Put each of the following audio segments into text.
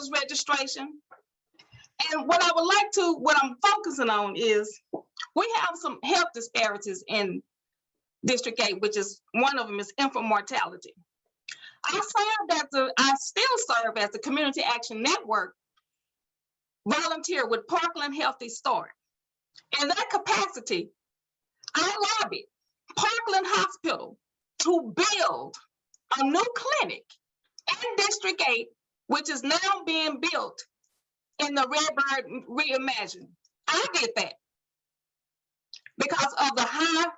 voters registration. And what I'm focusing on is we have some health disparities in District 8, which is one of them is infant mortality. I still serve as the Community Action Network volunteer with Parkland Healthy Start. In that capacity, I lobbied Parkland Hospital to build a new clinic in District 8, which is now being built in the Redbird Reimagined. I did that because of the high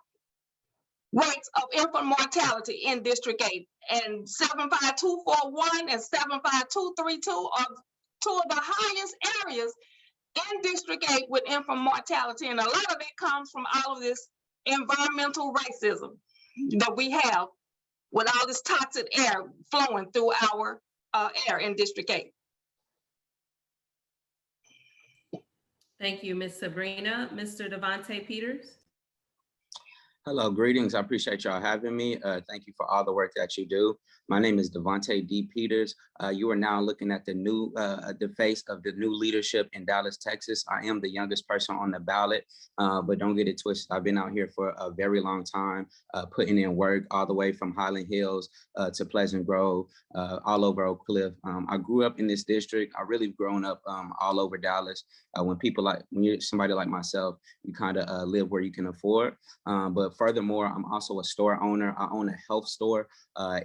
rates of infant mortality in District 8. And 75241 and 75232 are two of the highest areas in District 8 with infant mortality. And a lot of it comes from all of this environmental racism that we have with all this toxic air flowing through our air in District 8. Thank you, Ms. Sabrina. Mr. Devontae Peters. Hello, greetings. I appreciate y'all having me. Thank you for all the work that you do. My name is Devontae D. Peters. You are now looking at the face of the new leadership in Dallas, Texas. I am the youngest person on the ballot, but don't get it twisted. I've been out here for a very long time, putting in work all the way from Highland Hills to Pleasant Grove, all over Oak Cliff. I grew up in this district. I really grown up all over Dallas. When you're somebody like myself, you kind of live where you can afford. But furthermore, I'm also a store owner. I own a health store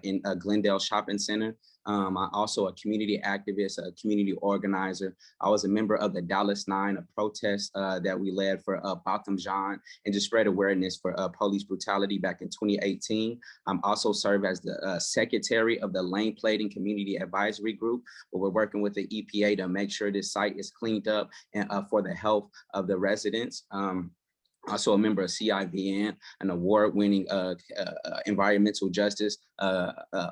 in Glendale Shopping Center. I'm also a community activist, a community organizer. I was a member of the Dallas 9, a protest that we led for Botham Jean and just spread awareness for police brutality back in 2018. I'm also served as the secretary of the Lane Plating Community Advisory Group, where we're working with the EPA to make sure this site is cleaned up and for the health of the residents. Also a member of CIVN, an award-winning environmental justice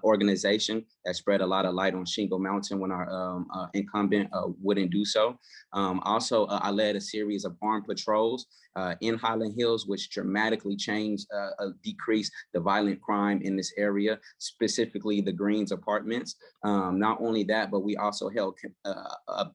organization that spread a lot of light on Shingle Mountain when our incumbent wouldn't do so. Also, I led a series of armed patrols in Highland Hills, which dramatically decreased the violent crime in this area, specifically the Greens apartments. Not only that, but we also held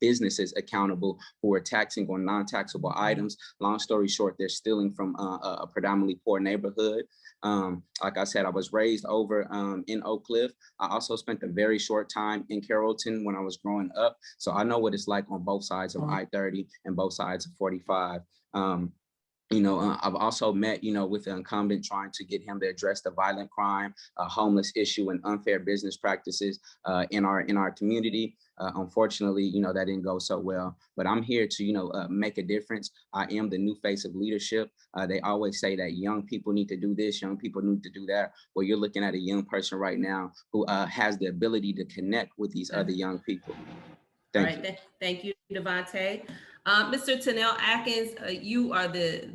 businesses accountable who were taxing on non-taxable items. Long story short, they're stealing from a predominantly poor neighborhood. Like I said, I was raised over in Oak Cliff. I also spent a very short time in Carrollton when I was growing up. So I know what it's like on both sides of I-30 and both sides of 45. I've also met, with the incumbent trying to get him to address the violent crime, homeless issue, and unfair business practices in our community. Unfortunately, that didn't go so well, but I'm here to, make a difference. I am the new face of leadership. They always say that young people need to do this, young people need to do that. Well, you're looking at a young person right now who has the ability to connect with these other young people. Thank you. Thank you, Devontae. Mr. Tanel Atkins,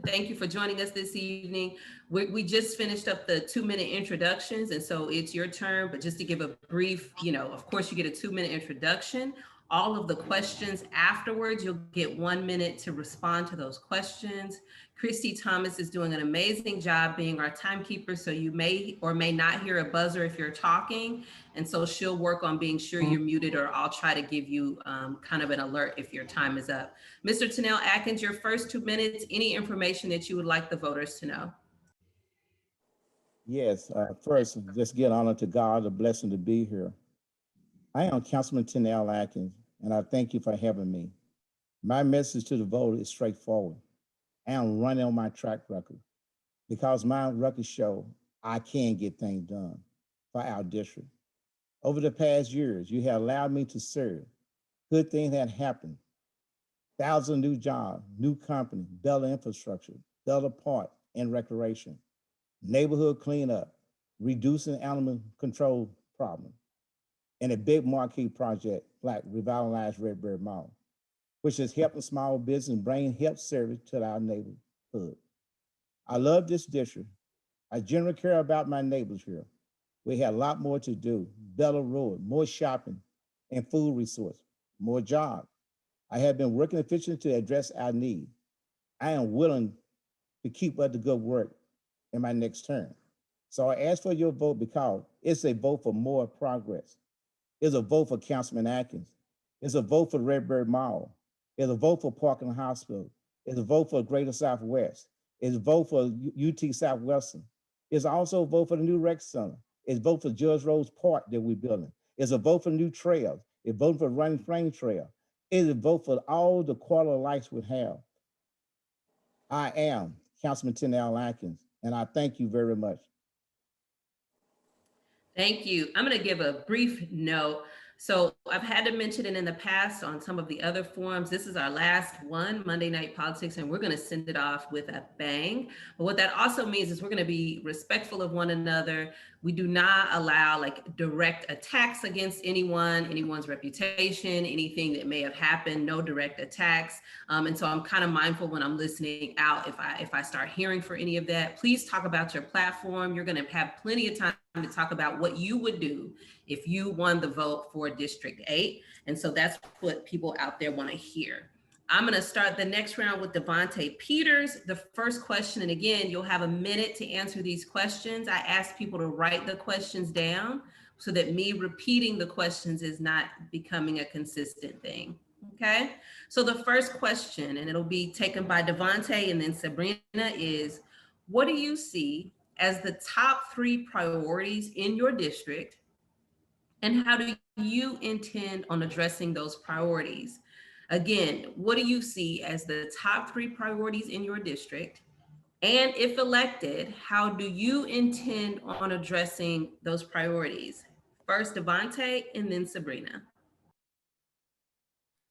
thank you for joining us this evening. We just finished up the 2-minute introductions, and so it's your turn, but just to give a brief, of course you get a 2-minute introduction. All of the questions afterwards, you'll get 1 minute to respond to those questions. Christy Thomas is doing an amazing job being our timekeeper, so you may or may not hear a buzzer if you're talking, and so she'll work on being sure you're muted, or I'll try to give you kind of an alert if your time is up. Mr. Tanel Atkins, your first 2 minutes, any information that you would like the voters to know? Yes, first, just give honor to God, a blessing to be here. I am Councilman Tanel Atkins, and I thank you for having me. My message to the voter is straightforward. I am running on my track record because my records show I can get things done for our district. Over the past years, you have allowed me to serve. Good things have happened. Thousands of new jobs, new companies, better infrastructure, better park and recreation, neighborhood cleanup, reducing animal control problem, and a big marquee project like Revitalized Redbird Mall, which is helping small business bring health service to our neighborhood. I love this district. I generally care about my neighbors here. We have a lot more to do, better road, more shopping and food resources, more jobs. I have been working efficiently to address our need. I am willing to keep up the good work in my next term. So I ask for your vote because it's a vote for more progress. It's a vote for Councilman Atkins. It's a vote for Redbird Mall. It's a vote for Parkland Hospital. It's a vote for Greater Southwest. It's a vote for UT Southwestern. It's also a vote for the new rec center. It's a vote for Judge Rose Park that we're building. It's a vote for new trails. It's a vote for Running Flame Trail. It's a vote for all the quality of life we have. I am Councilman Tennell Atkins, and I thank you very much. Thank you. I'm going to give a brief note. So I've had to mention it in the past on some of the other forums. This is our last one, Monday Night Politics, and we're going to send it off with a bang. But what that also means is we're going to be respectful of one another. We do not allow like direct attacks against anyone's reputation, anything that may have happened, no direct attacks. And so I'm kind of mindful when I'm listening out, if I start hearing for any of that, please talk about your platform. You're going to have plenty of time to talk about what you would do if you won the vote for District 8. And so that's what people out there want to hear. I'm going to start the next round with Devontae Peters. The first question, and again, you'll have a minute to answer these questions. I ask people to write the questions down so that me repeating the questions is not becoming a consistent thing. Okay, so the first question, and it'll be taken by Devontae and then Sabrina, is what do you see as the top 3 priorities in your district, and how do you intend on addressing those priorities? Again, what do you see as the top 3 priorities in your district? And if elected, how do you intend on addressing those priorities? First, Devontae, and then Sabrina.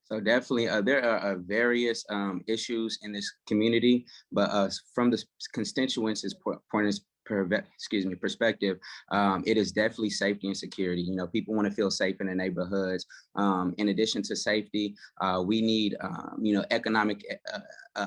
So definitely, there are various issues in this community, but from the constituents' perspective, it is definitely safety and security. You know, people want to feel safe in their neighborhoods. In addition to safety, we need, economic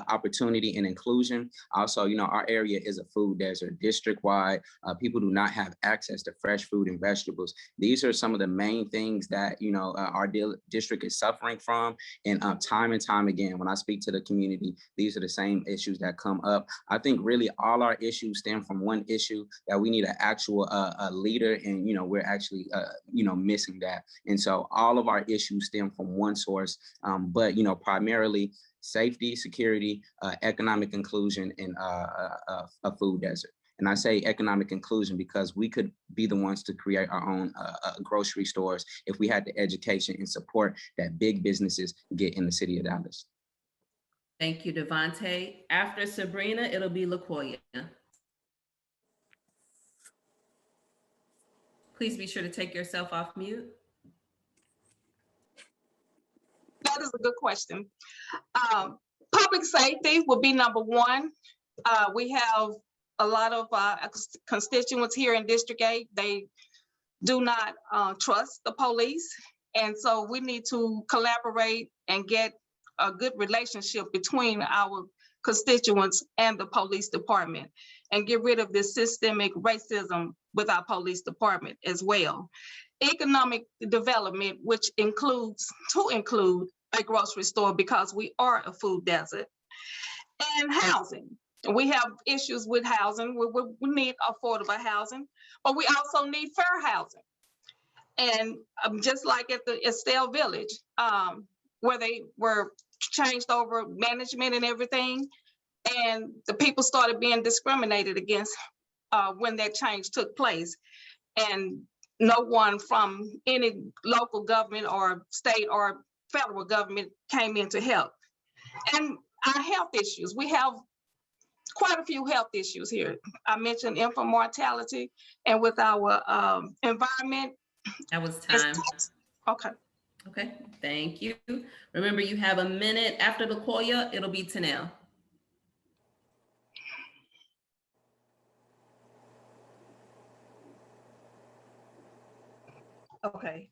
opportunity and inclusion. Also, our area is a food desert district-wide. People do not have access to fresh fruit and vegetables. These are some of the main things that, our district is suffering from. And time again, when I speak to the community, these are the same issues that come up. I think really all our issues stem from one issue, that we need an actual leader, and we're actually missing that. And so all of our issues stem from one source, but primarily safety, security, economic inclusion, and a food desert. And I say economic inclusion because we could be the ones to create our own grocery stores if we had the education and support that big businesses get in the city of Dallas. Thank you, Devontae. After Sabrina, it'll be LaQuoya. Please be sure to take yourself off mute. That is a good question. Public safety will be number 1. We have a lot of constituents here in District 8. They do not trust the police. And so we need to collaborate and get a good relationship between our constituents and the police department, and get rid of this systemic racism with our police department as well. Economic development, which include a grocery store, because we are a food desert. And housing. We have issues with housing. We need affordable housing, but we also need fair housing. And just like at the Estelle Village, where they were changed over management and everything, and the people started being discriminated against when that change took place. And no one from any local government or state or federal government came in to help. And our health issues, we have quite a few health issues here. I mentioned infant mortality, and with our environment. That was time. Okay. Okay, thank you. Remember, you have a minute. After LaQuoya, it'll be Tennell. Okay.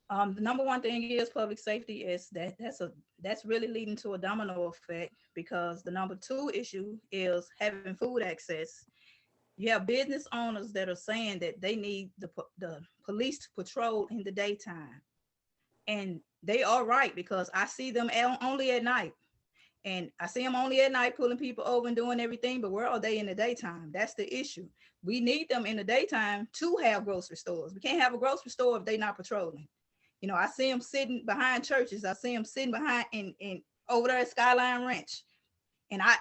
The number 1 thing is public safety. Is that's really leading to a domino effect, because the number 2 issue is having food access. You have business owners that are saying that they need the police to patrol in the daytime, and they are right, because I see them only at night, and I see them only at night pulling people over and doing everything. But where are they in the daytime? That's the issue. We need them in the daytime to have grocery stores. We can't have a grocery store if they're not patrolling. You know, I see them sitting behind churches. I see them sitting behind in over there at Skyline Ranch. And I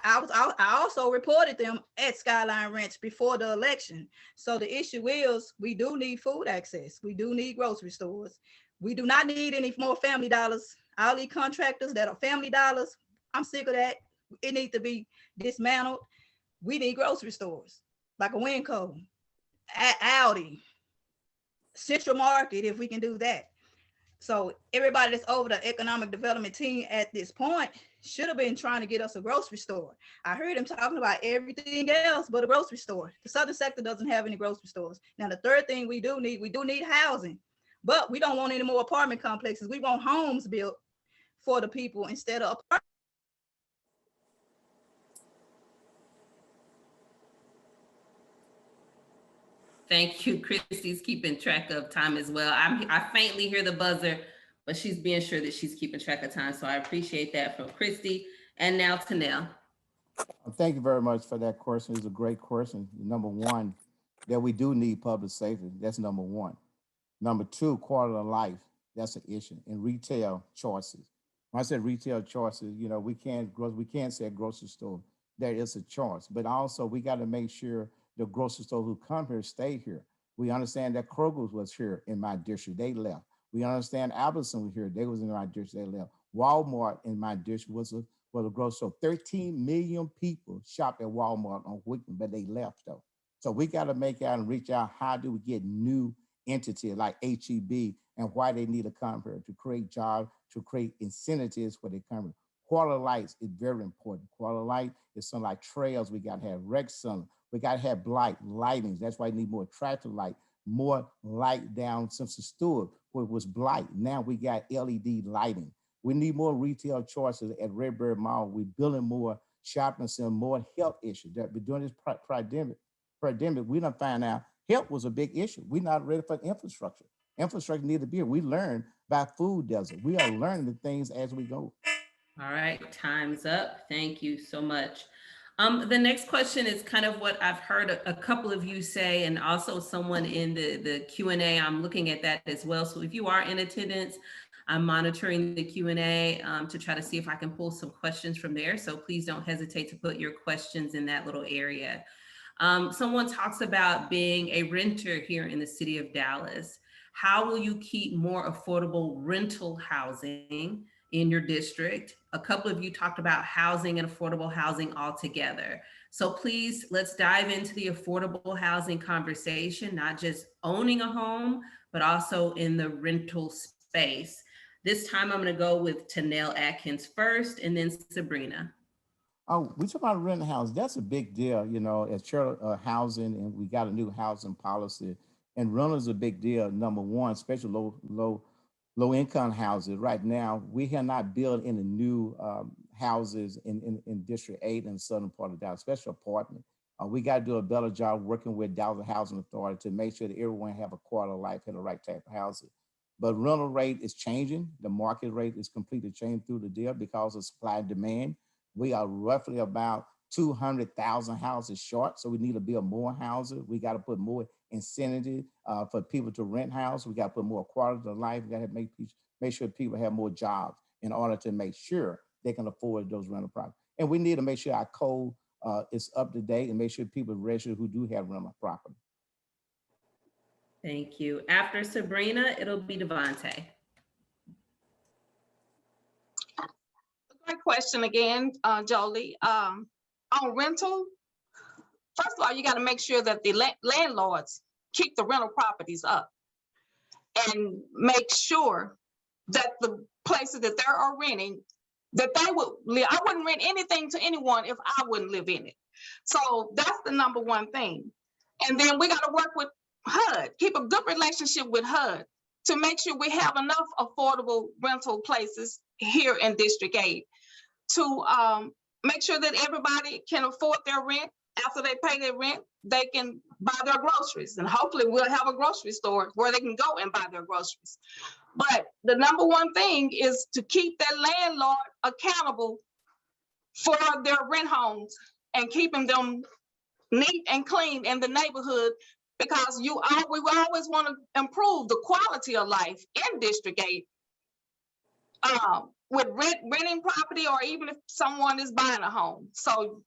also reported them at Skyline Ranch before the election. So the issue is we do need food access. We do need grocery stores. We do not need any more Family Dollars. All these contractors that are Family Dollars, I'm sick of that. It needs to be dismantled. We need grocery stores like a Winco, Aldi, Central Market, if we can do that. So everybody that's over the economic development team at this point should have been trying to get us a grocery store. I heard him talking about everything else but a grocery store. The southern sector doesn't have any grocery stores. Now, the third thing we do need housing, but we don't want any more apartment complexes. We want homes built for the people instead of apartments. Thank you. Christy's keeping track of time as well. I faintly hear the buzzer, but she's being sure that she's keeping track of time. So I appreciate that from Christy. And now Tanel. Thank you very much for that question. It's a great question. Number one, that we do need public safety. That's number one. Number two, quality of life. That's an issue. And retail choices. When I said retail choices, you know, we can't say a grocery store. There is a choice, but also we got to make sure the grocery store who come here stay here. We understand that Kroger's was here in my district. They left. We understand Albertson was here. They was in my district. They left. Walmart in my district was a grocery store. 13 million people shopped at Walmart on Wheatland, but they left though. So we got to make out and reach out. How do we get new entities like HEB and why they need to come here to create jobs, to create incentives for they come here. Quality of life is very important. Quality of life is something like trails. We got to have rec center. We got to have lightings. That's why we need more traffic light, more light down Simpson Stewart where it was blight. Now we got LED lighting. We need more retail choices at Redbird Mall. We're building more shopping center, more health issues. That we're doing this pandemic, we done find out health was a big issue. We're not ready for infrastructure. Infrastructure need to be here. We learn by food desert. We are learning the things as we go. All right, time's up. Thank you so much. The next question is kind of what I've heard a couple of you say, and also someone in the Q&A. I'm looking at that as well. So if you are in attendance, I'm monitoring the Q&A to try to see if I can pull some questions from there. So please don't hesitate to put your questions in that little area. Someone talks about being a renter here in the city of Dallas. How will you keep more affordable rental housing in your district? A couple of you talked about housing and affordable housing altogether. So please, let's dive into the affordable housing conversation, not just owning a home, but also in the rental space. This time I'm gonna go with Tanel Atkins first and then Sabrina. Oh, we talk about renting house. That's a big deal, you know, at housing, and we got a new housing policy. And rental is a big deal, number one, especially low income houses. Right now, we have not built any new houses in District 8 in the southern part of Dallas, especially apartment. We got to do a better job working with Dallas Housing Authority to make sure that everyone have a quality of life and the right type of housing. But rental rate is changing. The market rate is completely changed through the deal because of supply and demand. We are roughly about 200,000 houses short, so we need to build more houses. We got to put more incentive for people to rent house. We got to put more quality of life. We got to make sure people have more jobs in order to make sure they can afford those rental properties. And we need to make sure our code is up to date and make sure people register who do have rental property. Thank you. After Sabrina, it'll be Devontae. Great question again, Jolie. On rental, first of all, you got to make sure that the landlords keep the rental properties up and make sure that the places that they are renting, that they would live. I wouldn't rent anything to anyone if I wouldn't live in it. So that's the number one thing. And then we got to work with HUD, keep a good relationship with HUD to make sure we have enough affordable rental places here in District 8 to make sure that everybody can afford their rent. After they pay their rent, they can buy their groceries, and hopefully we'll have a grocery store where they can go and buy their groceries. But the number one thing is to keep that landlord accountable for their rent homes and keeping them neat and clean in the neighborhood, because we always want to improve the quality of life in District 8, with renting property, or even if someone is buying a home. So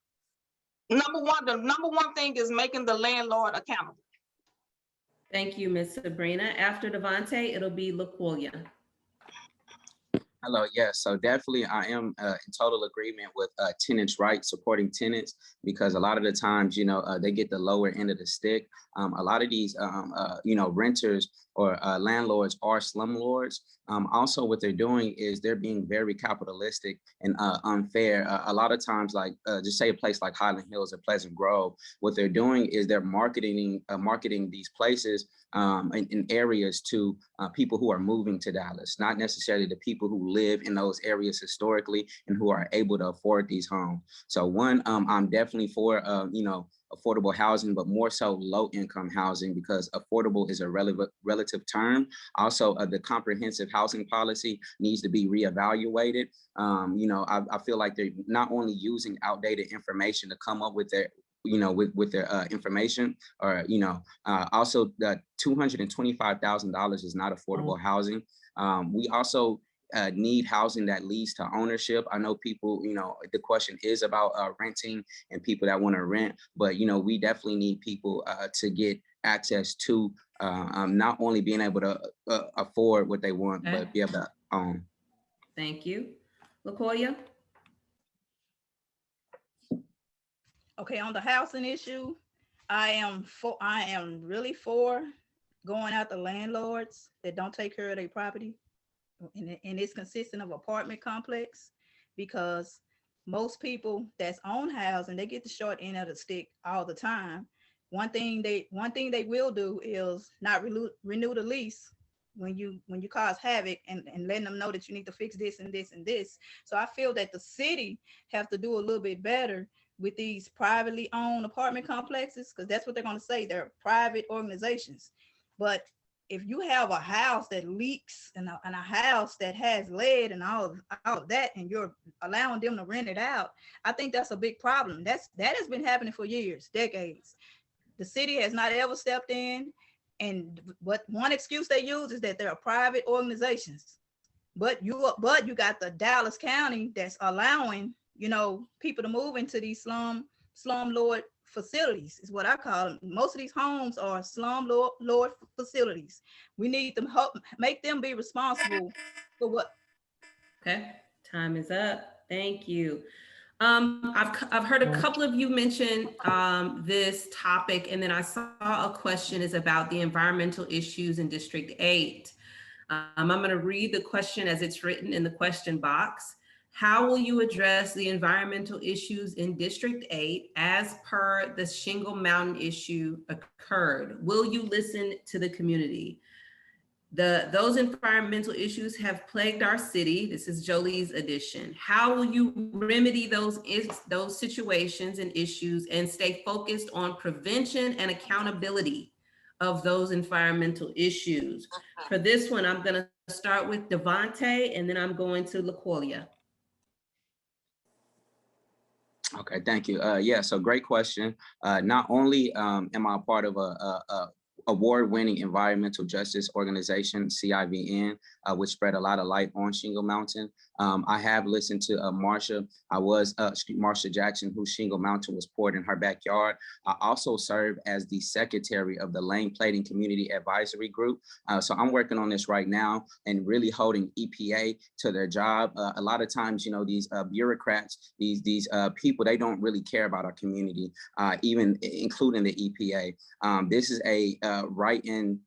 the number one thing is making the landlord accountable. Thank you, Ms. Sabrina. After Devontae, it'll be LaQuilia. Hello, yes, so definitely I am in total agreement with tenants' rights, supporting tenants, because a lot of the times, they get the lower end of the stick. A lot of these, renters or landlords are slumlords. Also, what they're doing is they're being very capitalistic and unfair. A lot of times, like just say a place like Highland Hills or Pleasant Grove, what they're doing is they're marketing these places in areas to people who are moving to Dallas, not necessarily the people who live in those areas historically and who are able to afford these homes. So one, I'm definitely for, affordable housing, but more so low income housing, because affordable is a relative term. Also, the comprehensive housing policy needs to be reevaluated. I feel like they're not only using outdated information to come up with their with their information, or also the $225,000 is not affordable housing. We also need housing that leads to ownership. I know people, the question is about renting and people that want to rent, but we definitely need people to get access to not only being able to afford what they want, but be able to own. Thank you. LaQuilia? Okay, on the housing issue, I am really for going after landlords that don't take care of their property. And it's consisting of apartment complex, because most people that's own housing, they get the short end of the stick all the time. One thing they will do is not renew the lease when you cause havoc, and letting them know that you need to fix this and this and this. So I feel that the city have to do a little bit better with these privately owned apartment complexes, because that's what they're going to say. They're private organizations. But if you have a house that leaks and a house that has lead and all of that, and you're allowing them to rent it out, I think that's a big problem. That has been happening for years, decades. The city has not ever stepped in, and what one excuse they use is that they're private organizations. But you got the Dallas County that's allowing people to move into these slumlord facilities, is what I call them. Most of these homes are slumlord facilities. We need to make them be responsible for what. Okay, time is up. Thank you. I've heard a couple of you mention this topic, and then I saw a question is about the environmental issues in District 8. I'm going to read the question as it's written in the question box. How will you address the environmental issues in District 8 as per the Shingle Mountain issue occurred? Will you listen to the community? Those environmental issues have plagued our city. This is Jolie's addition. How will you remedy those situations and issues and stay focused on prevention and accountability of those environmental issues? For this one, I'm going to start with Devontae, and then I'm going to LaQuilia. Okay, thank you. So great question. Not only am I a part of a award-winning environmental justice organization, CIVN, which spread a lot of light on Shingle Mountain. I have listened to Marsha. Marsha Jackson, whose Shingle Mountain was poured in her backyard. I also serve as the secretary of the Lane Plating Community Advisory Group. So I'm working on this right now and really holding EPA to their job. A lot of times, these bureaucrats, these people, they don't really care about our community, even including the EPA. This is a right in,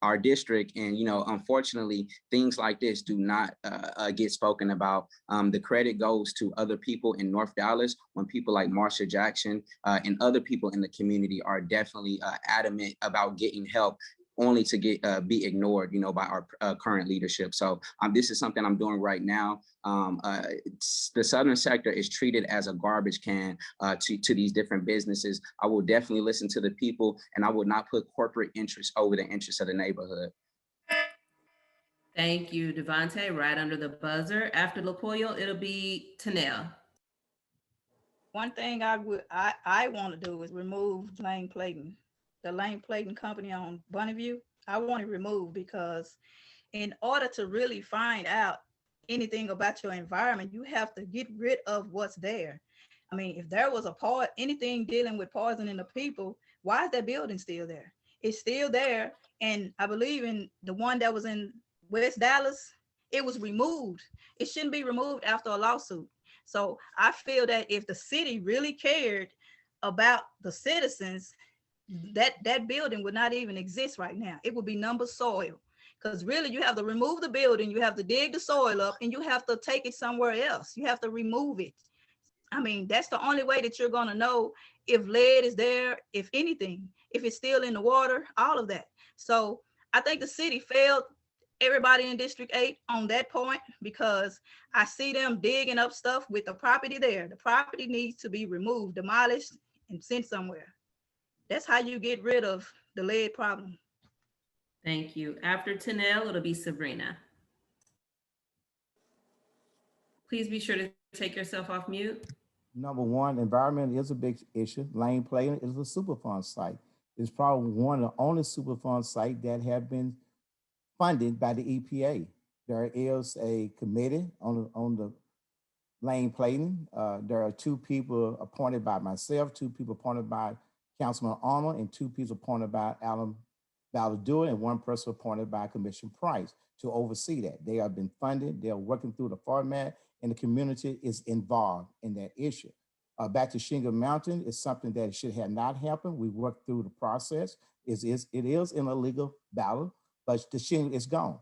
our district. And, unfortunately, things like this do not get spoken about. The credit goes to other people in North Dallas, when people like Marsha Jackson and other people in the community are definitely adamant about getting help, only to be ignored, by our current leadership. So this is something I'm doing right now. The Southern sector is treated as a garbage can to these different businesses. I will definitely listen to the people, and I will not put corporate interests over the interests of the neighborhood. Thank you, Devontae, right under the buzzer. After LaQuilia, it'll be Tanel. One thing I want to do is remove lane plating. the Lane Plating Company on Bonneview, I want it removed because in order to really find out anything about your environment, you have to get rid of what's there. I mean, if there was a part, anything dealing with poisoning the people, why is that building still there? It's still there. And I believe in the one that was in West Dallas, it was removed. It shouldn't be removed after a lawsuit. So I feel that if the city really cared about the citizens, that building would not even exist right now. It would be number soil. Because really you have to remove the building, you have to dig the soil up, and you have to take it somewhere else. You have to remove it. I mean, that's the only way that you're gonna know if lead is there, if anything, if it's still in the water, all of that. So I think the city failed everybody in District 8 on that point because I see them digging up stuff with the property there. The property needs to be removed, demolished, and sent somewhere. That's how you get rid of the lead problem. Thank you. After Tanel, it'll be Sabrina. Please be sure to take yourself off mute. Number one, environment is a big issue. Lane Plating is a Superfund site. It's probably one of the only Superfund sites that have been funded by the EPA. There is a committee on the Lane Plating. There are 2 people appointed by myself, 2 people appointed by Councilman Arnold, and 2 people appointed by Alan Valadua, and 1 person appointed by Commissioner Price to oversee that. They have been funded. They are working through the format, and the community is involved in that issue. Back to Shingle Mountain is something that should have not happened. We worked through the process. It is in a legal battle, but the shingle is gone.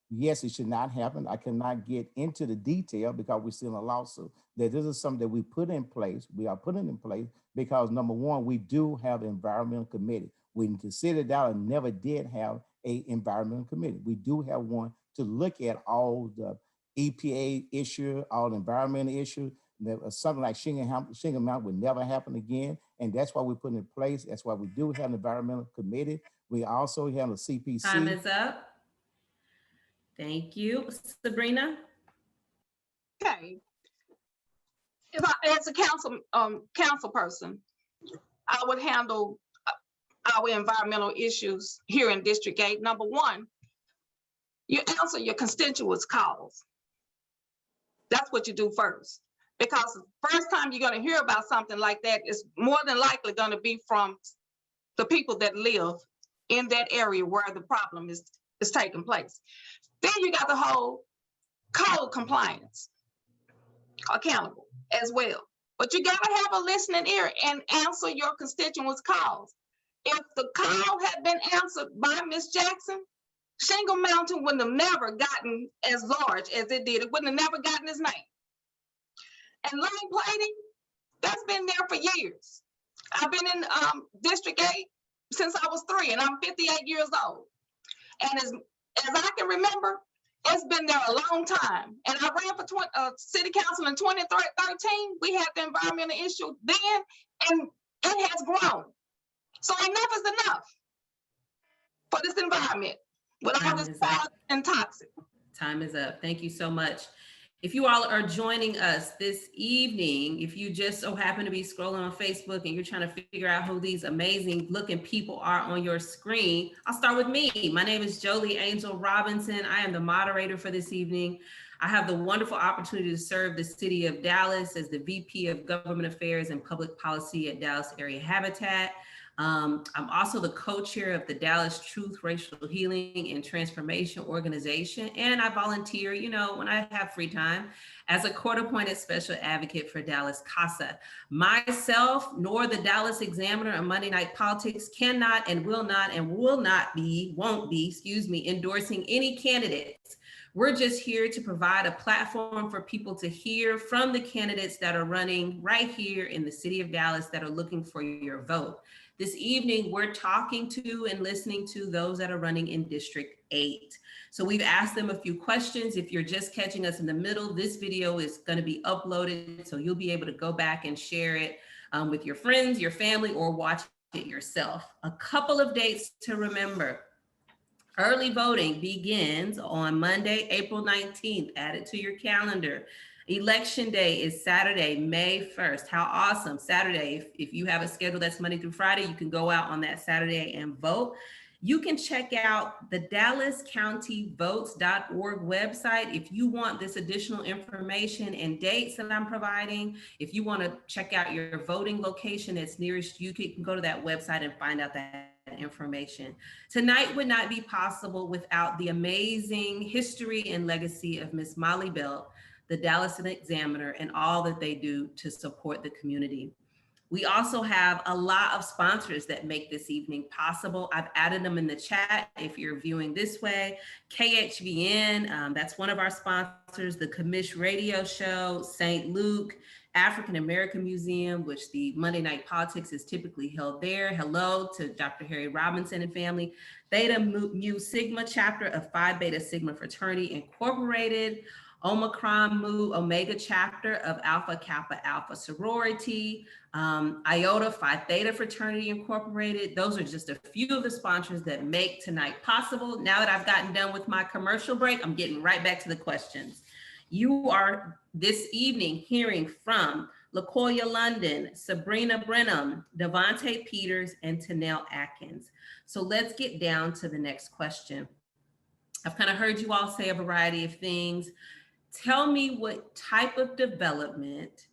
Yes, it should not happen. I cannot get into the detail because we're still in a lawsuit. That this is something that we put in place. We are putting in place because number one, we do have an environmental committee. We considered that and never did have an environmental committee. We do have one to look at all the EPA issue, all the environmental issue. Something like Shingle Mountain would never happen again. And that's why we put it in place. That's why we do have an environmental committee. We also have a CPC. Time is up. Thank you. Sabrina? Okay. If I, as a council person, I would handle our environmental issues here in District 8. Number one, you answer your constituents' calls. That's what you do first. Because the first time you're going to hear about something like that is more than likely going to be from the people that live in that area where the problem is taking place. Then you got the whole code compliance accountable as well. But you got to have a listening ear and answer your constituents' calls. If the call had been answered by Ms. Jackson, Shingle Mountain wouldn't have never gotten as large as it did. It wouldn't have never gotten its name. And Lane Plating, that's been there for years. I've been in District 8 since I was 3, and I'm 58 years old. And as I can remember, it's been there a long time. And I ran for city council in 2013. We had the environmental issue then, and it has grown. So enough is enough for this environment with all this and toxic. Time is up. Thank you so much. If you all are joining us this evening, if you just so happen to be scrolling on Facebook and you're trying to figure out who these amazing looking people are on your screen, I'll start with me. My name is Jolie Angel Robinson. I am the moderator for this evening. I have the wonderful opportunity to serve the city of Dallas as the VP of Government Affairs and Public Policy at Dallas Area Habitat. I'm also the co-chair of the Dallas Truth, Racial Healing and Transformation Organization. And I volunteer, when I have free time, as a court-appointed special advocate for Dallas CASA. Myself, nor the Dallas Examiner and Monday Night Politics cannot and will not won't be, endorsing any candidates. We're just here to provide a platform for people to hear from the candidates that are running right here in the city of Dallas that are looking for your vote. This evening, we're talking to and listening to those that are running in District 8. So we've asked them a few questions. If you're just catching us in the middle, this video is going to be uploaded, so you'll be able to go back and share it with your friends, your family, or watch it yourself. A couple of dates to remember. Early voting begins on Monday, April 19th. Add it to your calendar. Election day is Saturday, May 1st. How awesome. Saturday, if you have a schedule that's Monday through Friday, you can go out on that Saturday and vote. You can check out the DallasCountyVotes.org website if you want this additional information and dates that I'm providing. If you want to check out your voting location that's nearest you, can go to that website and find out that information. Tonight would not be possible without the amazing history and legacy of Miss Molly Belt, the Dallas Examiner, and all that they do to support the community. We also have a lot of sponsors that make this evening possible. I've added them in the chat if you're viewing this way. KHVN, that's one of our sponsors, the Commish Radio Show, St. Luke, African American Museum, which the Monday Night Politics is typically held there. Hello to Dr. Harry Robinson and family. Theta Mu Sigma chapter of Phi Beta Sigma Fraternity Incorporated. Omicron Mu Omega chapter of Alpha Kappa Alpha Sorority, Iota Phi Theta Fraternity Incorporated. Those are just a few of the sponsors that make tonight possible. Now that I've gotten done with my commercial break, I'm getting right back to the questions. You are this evening hearing from LaCoya London, Sabrina Brenham, Devontae Peters, and Tanel Atkins. So let's get down to the next question. I've kind of heard you all say a variety of things. Tell me what type of development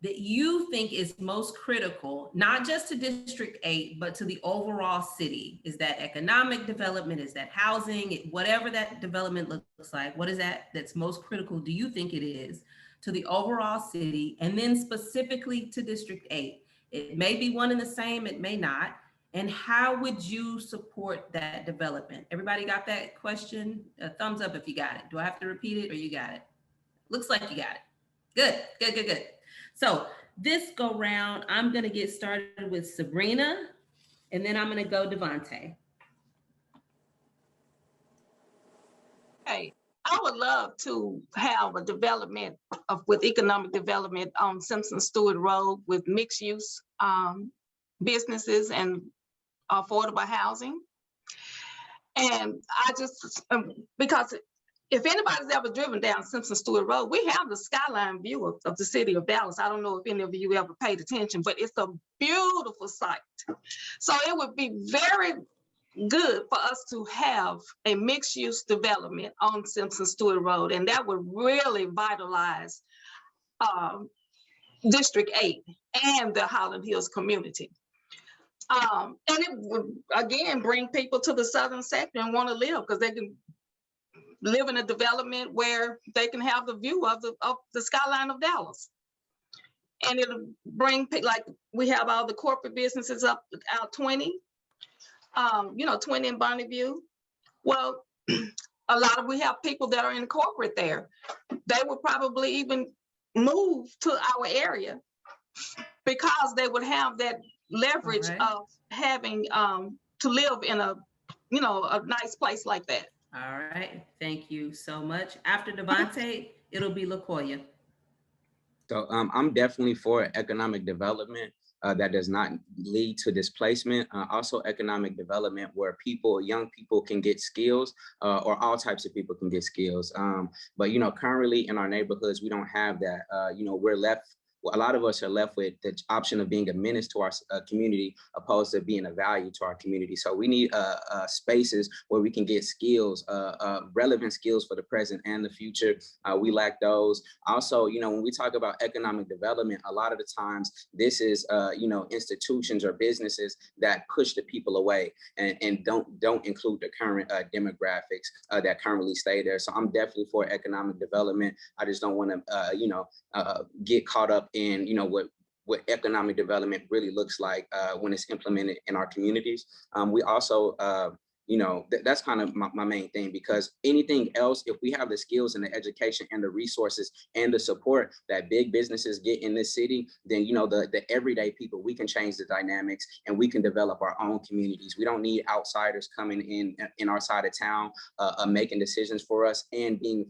that you think is most critical, not just to District 8, but to the overall city. Is that economic development? Is that housing? Whatever that development looks like, what is that that's most critical, do you think it is, to the overall city, and then specifically to District 8? It may be one and the same, it may not. And how would you support that development? Everybody got that question? A thumbs up if you got it. Do I have to repeat it or you got it? Looks like you got it. Good, good, good, good. So this go round, I'm gonna get started with Sabrina, and then I'm gonna go Devontae. Hey, I would love to have a development with economic development on Simpson Stewart Road with mixed use businesses and affordable housing. And I just, because if anybody's ever driven down Simpson Stewart Road, we have the skyline view of the city of Dallas. I don't know if any of you ever paid attention, but it's a beautiful sight. So it would be very good for us to have a mixed use development on Simpson Stewart Road, and that would really vitalize District 8 and the Highland Hills community. And it would, again, bring people to the southern sector and want to live because they can live in a development where they can have the view of the skyline of Dallas. And it'll bring, like we have all the corporate businesses out 20, 20 in Bonneview. Well, we have people that are in corporate there. They would probably even move to our area because they would have that leverage of having to live in a nice place like that. All right, thank you so much. After Devontae, it'll be LaCoya. So I'm definitely for economic development that does not lead to displacement. Also economic development where young people can get skills or all types of people can get skills. But, currently in our neighborhoods, we don't have that. We're left, a lot of us are left with the option of being a menace to our community opposed to being a value to our community. So we need spaces where we can get skills, relevant skills for the present and the future. We lack those. Also, when we talk about economic development, a lot of the times this is, institutions or businesses that push the people away and don't include the current demographics that currently stay there. So I'm definitely for economic development. I just don't want to, get caught up in what economic development really looks like when it's implemented in our communities. We also that's kind of my main thing, because anything else, if we have the skills and the education and the resources and the support that big businesses get in this city, then the everyday people, we can change the dynamics and we can develop our own communities. We don't need outsiders coming in our side of town making decisions for us and being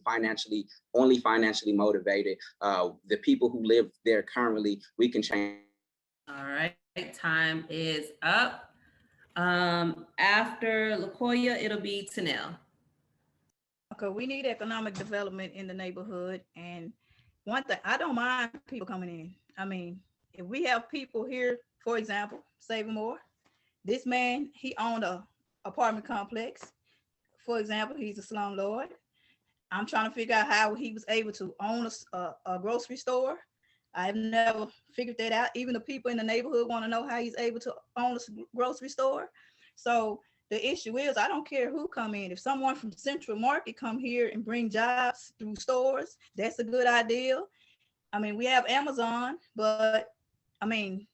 only financially motivated. The people who live there currently, we can change. All right, time is up. After LaCoya, it'll be Tanel. Okay, we need economic development in the neighborhood, and one thing, I don't mind people coming in. I mean, if we have people here, for example, Save More, this man, he owned a apartment complex. For example, he's a slumlord. I'm trying to figure out how he was able to own a grocery store. I've never figured that out. Even the people in the neighborhood want to know how he's able to own a grocery store. So the issue is, I don't care who come in. If someone from Central Market come here and bring jobs through stores, that's a good idea. I mean, we have Amazon, but I mean,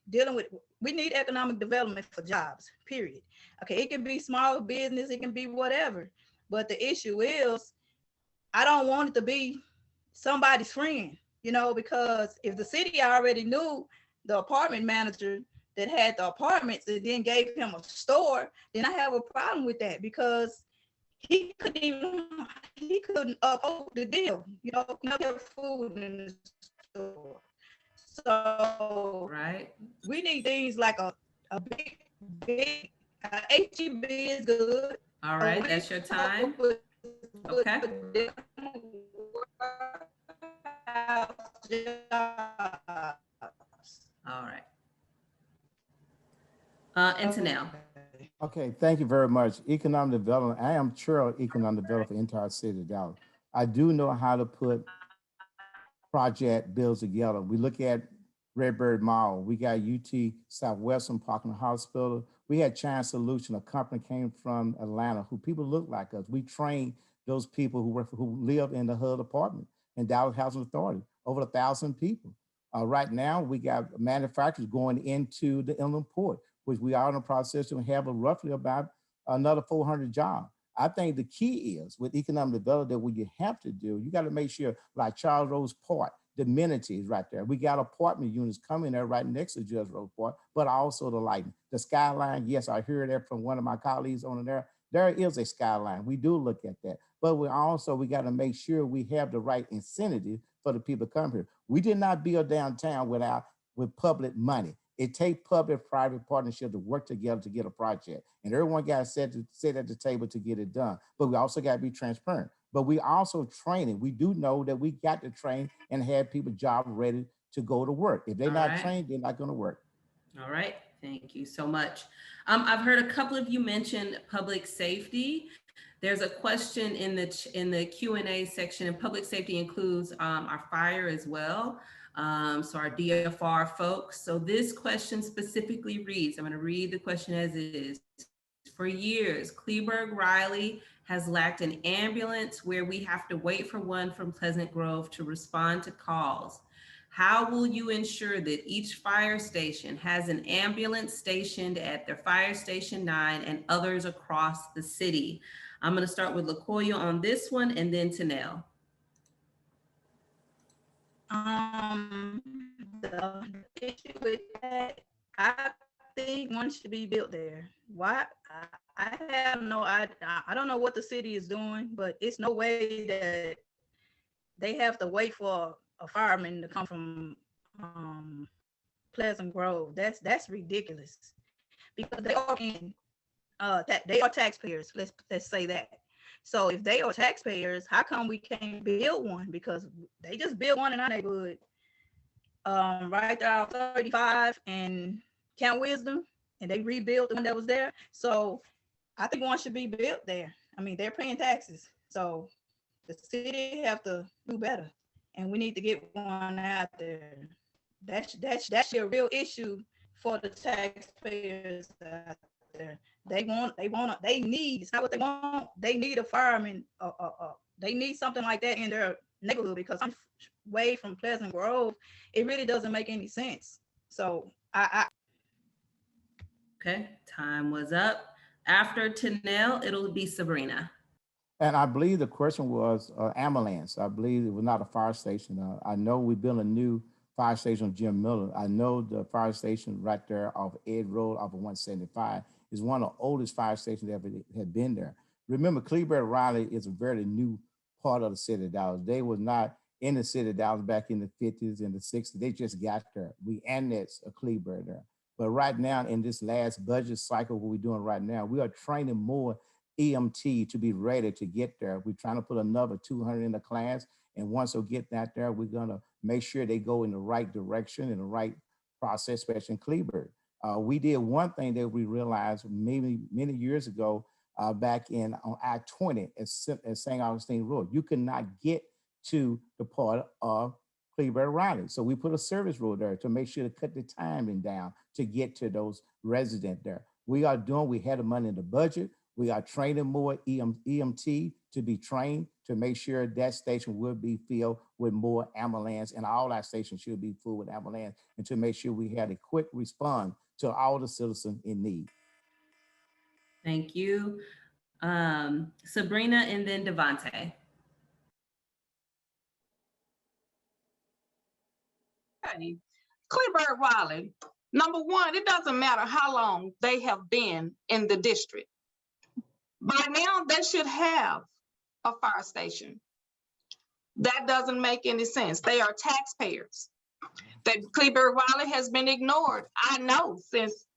we need economic development for jobs, period. Okay, it can be small business, it can be whatever. But the issue is, I don't want it to be somebody's friend, because if the city already knew the apartment manager that had the apartments and then gave him a store, then I have a problem with that, because he couldn't uphold the deal, no food in the store. So Right. we need things like a big HEB is good. All right, that's your time. Okay. All right. Antonell. Okay, thank you very much. Economic development. I am chair of economic development for the entire city of Dallas. I do know how to put project bills together. We look at Redbird Mall. We got UT Southwestern Parkland Hospital. We had China Solution, a company came from Atlanta who people look like us. We trained those people who live in the HUD apartment in Dallas Housing Authority, over 1,000 people. Right now, we got manufacturers going into the inland port, which we are in the process to have roughly about another 400 jobs. I think the key is with economic development that what you have to do, you got to make sure, like Charles Rose Park, the amenities right there. We got apartment units coming there right next to Judge Rose Park, but also the lighting. The skyline, yes, I heard that from one of my colleagues on there. There is a skyline. We do look at that. But we got to make sure we have the right incentive for the people to come here. We did not build downtown with public money. It takes public-private partnership to work together to get a project. And everyone got to sit at the table to get it done. But we also got to be transparent. But we also training. We do know that we got to train and have people job ready to go to work. If they're not trained, they're not going to work. All right. Thank you so much. I've heard a couple of you mention public safety. There's a question in the Q&A section, and public safety includes our fire as well. So our DFR folks. So this question specifically reads, I'm going to read the question as it is. For years, Kleberg Riley has lacked an ambulance where we have to wait for one from Pleasant Grove to respond to calls. How will you ensure that each fire station has an ambulance stationed at their Fire Station 9 and others across the city? I'm going to start with LaCoya on this one and then Tanel. The issue with that, I think one should be built there. Why? I have no idea. I don't know what the city is doing, but it's no way that they have to wait for a fireman to come from Pleasant Grove. That's ridiculous, because they are taxpayers. Let's say that. So if they are taxpayers, how come we can't build one? Because they just built one in our neighborhood, right there on 35 and Camp Wisdom, and they rebuilt the one that was there. So I think one should be built there. I mean, they're paying taxes, so the city have to do better, and we need to get one out there. That's a real issue for the taxpayers out there. They need, it's not what they want. They need a fireman. They need something like that in their neighborhood, because I'm way from Pleasant Grove. It really doesn't make any sense. So Okay, time was up. After Tanel, it'll be Sabrina. And I believe the question was ambulance. I believe it was not a fire station. I know we built a new fire station on Jim Miller. I know the fire station right there off Ed Road off of 175 is one of the oldest fire stations that ever had been there. Remember, Kleberg Riley is a very new part of the city of Dallas. They was not in the city of Dallas back in the 50s and the 60s. They just got there. We annexed a Kleberg there. But right now, in this last budget cycle, what we're doing right now, we are training more EMT to be ready to get there. We're trying to put another 200 in the class, And once they get that there, we're gonna make sure they go in the right direction, in the right process, especially in Cleburne. We did one thing that we realized maybe many years ago, back in on I-20 at St. Augustine Road. You could not get to the part of Cleburne Raleigh. So we put a service road there to make sure to cut the timing down to get to those residents there. We had the money in the budget. We are training more EMT to be trained to make sure that station will be filled with more ambulance, and all our stations should be full with ambulance, and to make sure we had a quick response to all the citizens in need. Thank you. Sabrina and then Devontae. Okay. Cleburne Raleigh, number one, it doesn't matter how long they have been in the district. By now, they should have a fire station. That doesn't make any sense. They are taxpayers. That Cleburne Raleigh has been ignored, I know, since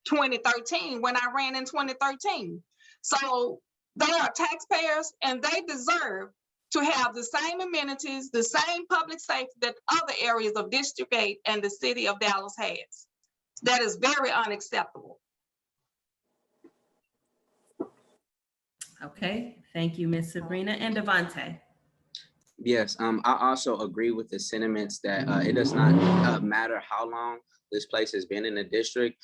2013, when I ran in 2013. So they are taxpayers, and they deserve to have the same amenities, the same public safety that other areas of District 8 and the city of Dallas has. That is very unacceptable. Okay, thank you, Ms. Sabrina. And Devontae. Yes, I also agree with the sentiments that it does not matter how long this place has been in the district.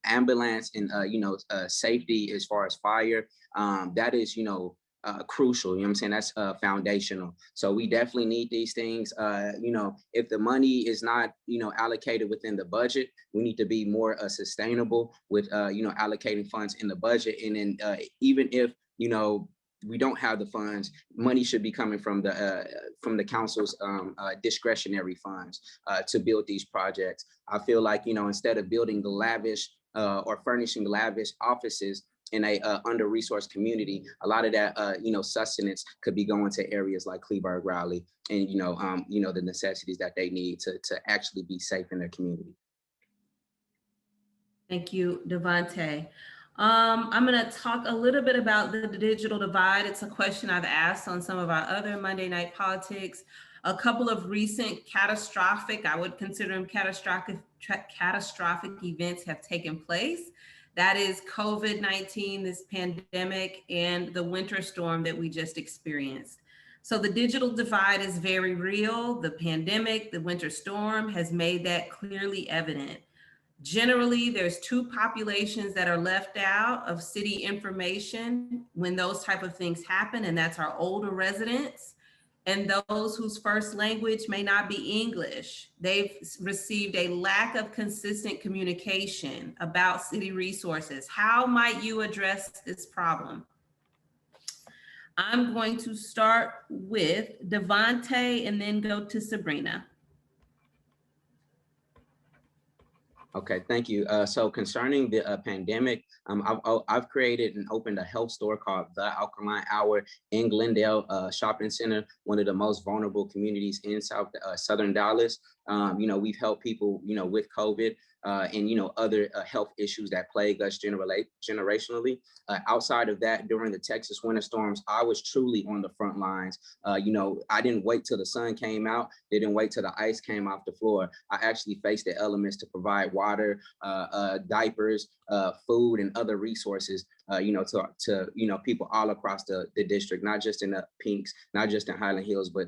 Ambulance and safety as far as fire, that is crucial. You know what I'm saying? That's foundational. So we definitely need these things. If the money is not allocated within the budget, we need to be more sustainable with allocating funds in the budget. And then even if we don't have the funds, money should be coming from the council's discretionary funds to build these projects. I feel like instead of building the lavish or furnishing lavish offices in a under-resourced community, a lot of that sustenance could be going to areas like Cleburne Raleigh, and the necessities that they need to actually be safe in their community. Thank you, Devontae. I'm going to talk a little bit about the digital divide. It's a question I've asked on some of our other Monday Night Politics. A couple of recent catastrophic, I would consider them catastrophic events have taken place. That is COVID-19, this pandemic, and the winter storm that we just experienced. So the digital divide is very real. The pandemic, the winter storm has made that clearly evident. Generally, there's two populations that are left out of city information when those type of things happen, and that's our older residents and those whose first language may not be English. They've received a lack of consistent communication about city resources. How might you address this problem? I'm going to start with Devontae and then go to Sabrina. Okay, thank you. So concerning the pandemic, I've created and opened a health store called The Alkaline Hour in Glendale Shopping Center, one of the most vulnerable communities in Southern Dallas. We've helped people, with COVID and, other health issues that plague us generationally. Outside of that, during the Texas winter storms, I was truly on the front lines. I didn't wait till the sun came out. Didn't wait till the ice came off the floor. I actually faced the elements to provide water, diapers, food, and other resources, to people all across the district, not just in the Pinks, not just in Highland Hills, but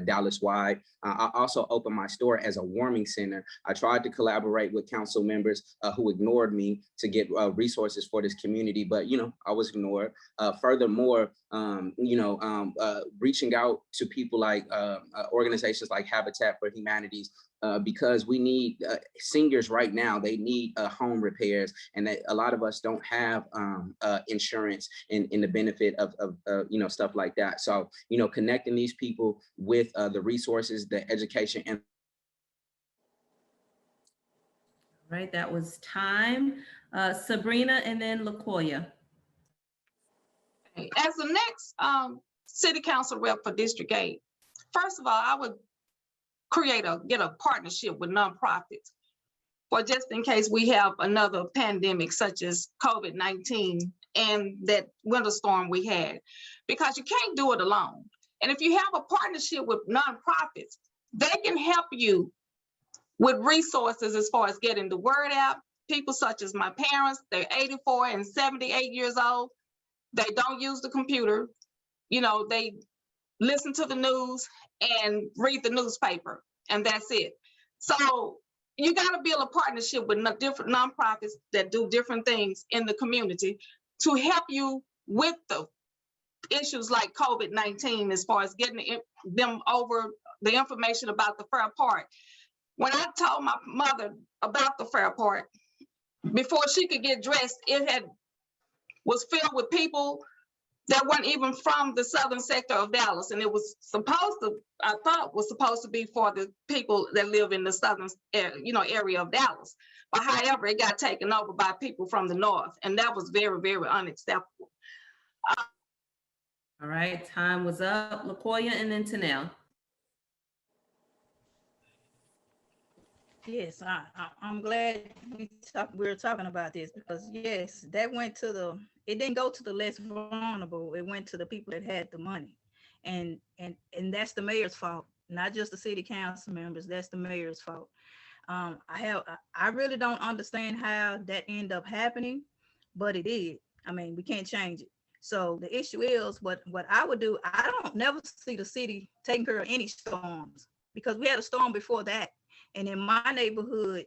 Dallas wide. I also opened my store as a warming center. I tried to collaborate with council members who ignored me to get resources for this community, but I was ignored. Furthermore, reaching out to people like organizations like Habitat for Humanities, because we need seniors right now. They need home repairs, and a lot of us don't have insurance in the benefit of stuff like that. So connecting these people with the resources, the education, and Right, that was time. Sabrina and then LaKoya. As the next city council rep for District 8, first of all, I would get a partnership with nonprofits for just in case we have another pandemic such as COVID-19 and that winter storm we had, because you can't do it alone. And if you have a partnership with nonprofits, they can help you with resources as far as getting the word out. People such as my parents, they're 84 and 78 years old. They don't use the computer. You know, they listen to the news and read the newspaper, and that's it. So you got to build a partnership with different nonprofits that do different things in the community to help you with the issues like COVID-19, as far as getting them over the information about the Fair Part. When I told my mother about the Fair Part, before she could get dressed, it was filled with people that weren't even from the southern sector of Dallas. And it was supposed to, I thought was supposed to be for the people that live in the southern area of Dallas. But however, it got taken over by people from the north. And that was very, very unacceptable. All right, time was up. LaKoya and then Tanel. Yes, I'm glad we're talking about this, because yes, that went to it didn't go to the less vulnerable. It went to the people that had the money, and that's the mayor's fault, not just the city council members. That's the mayor's fault. I really don't understand how that ended up happening, but it did. I mean, we can't change it. So the issue is, what I would do, I don't never see the city taking care of any storms, because we had a storm before that. And in my neighborhood,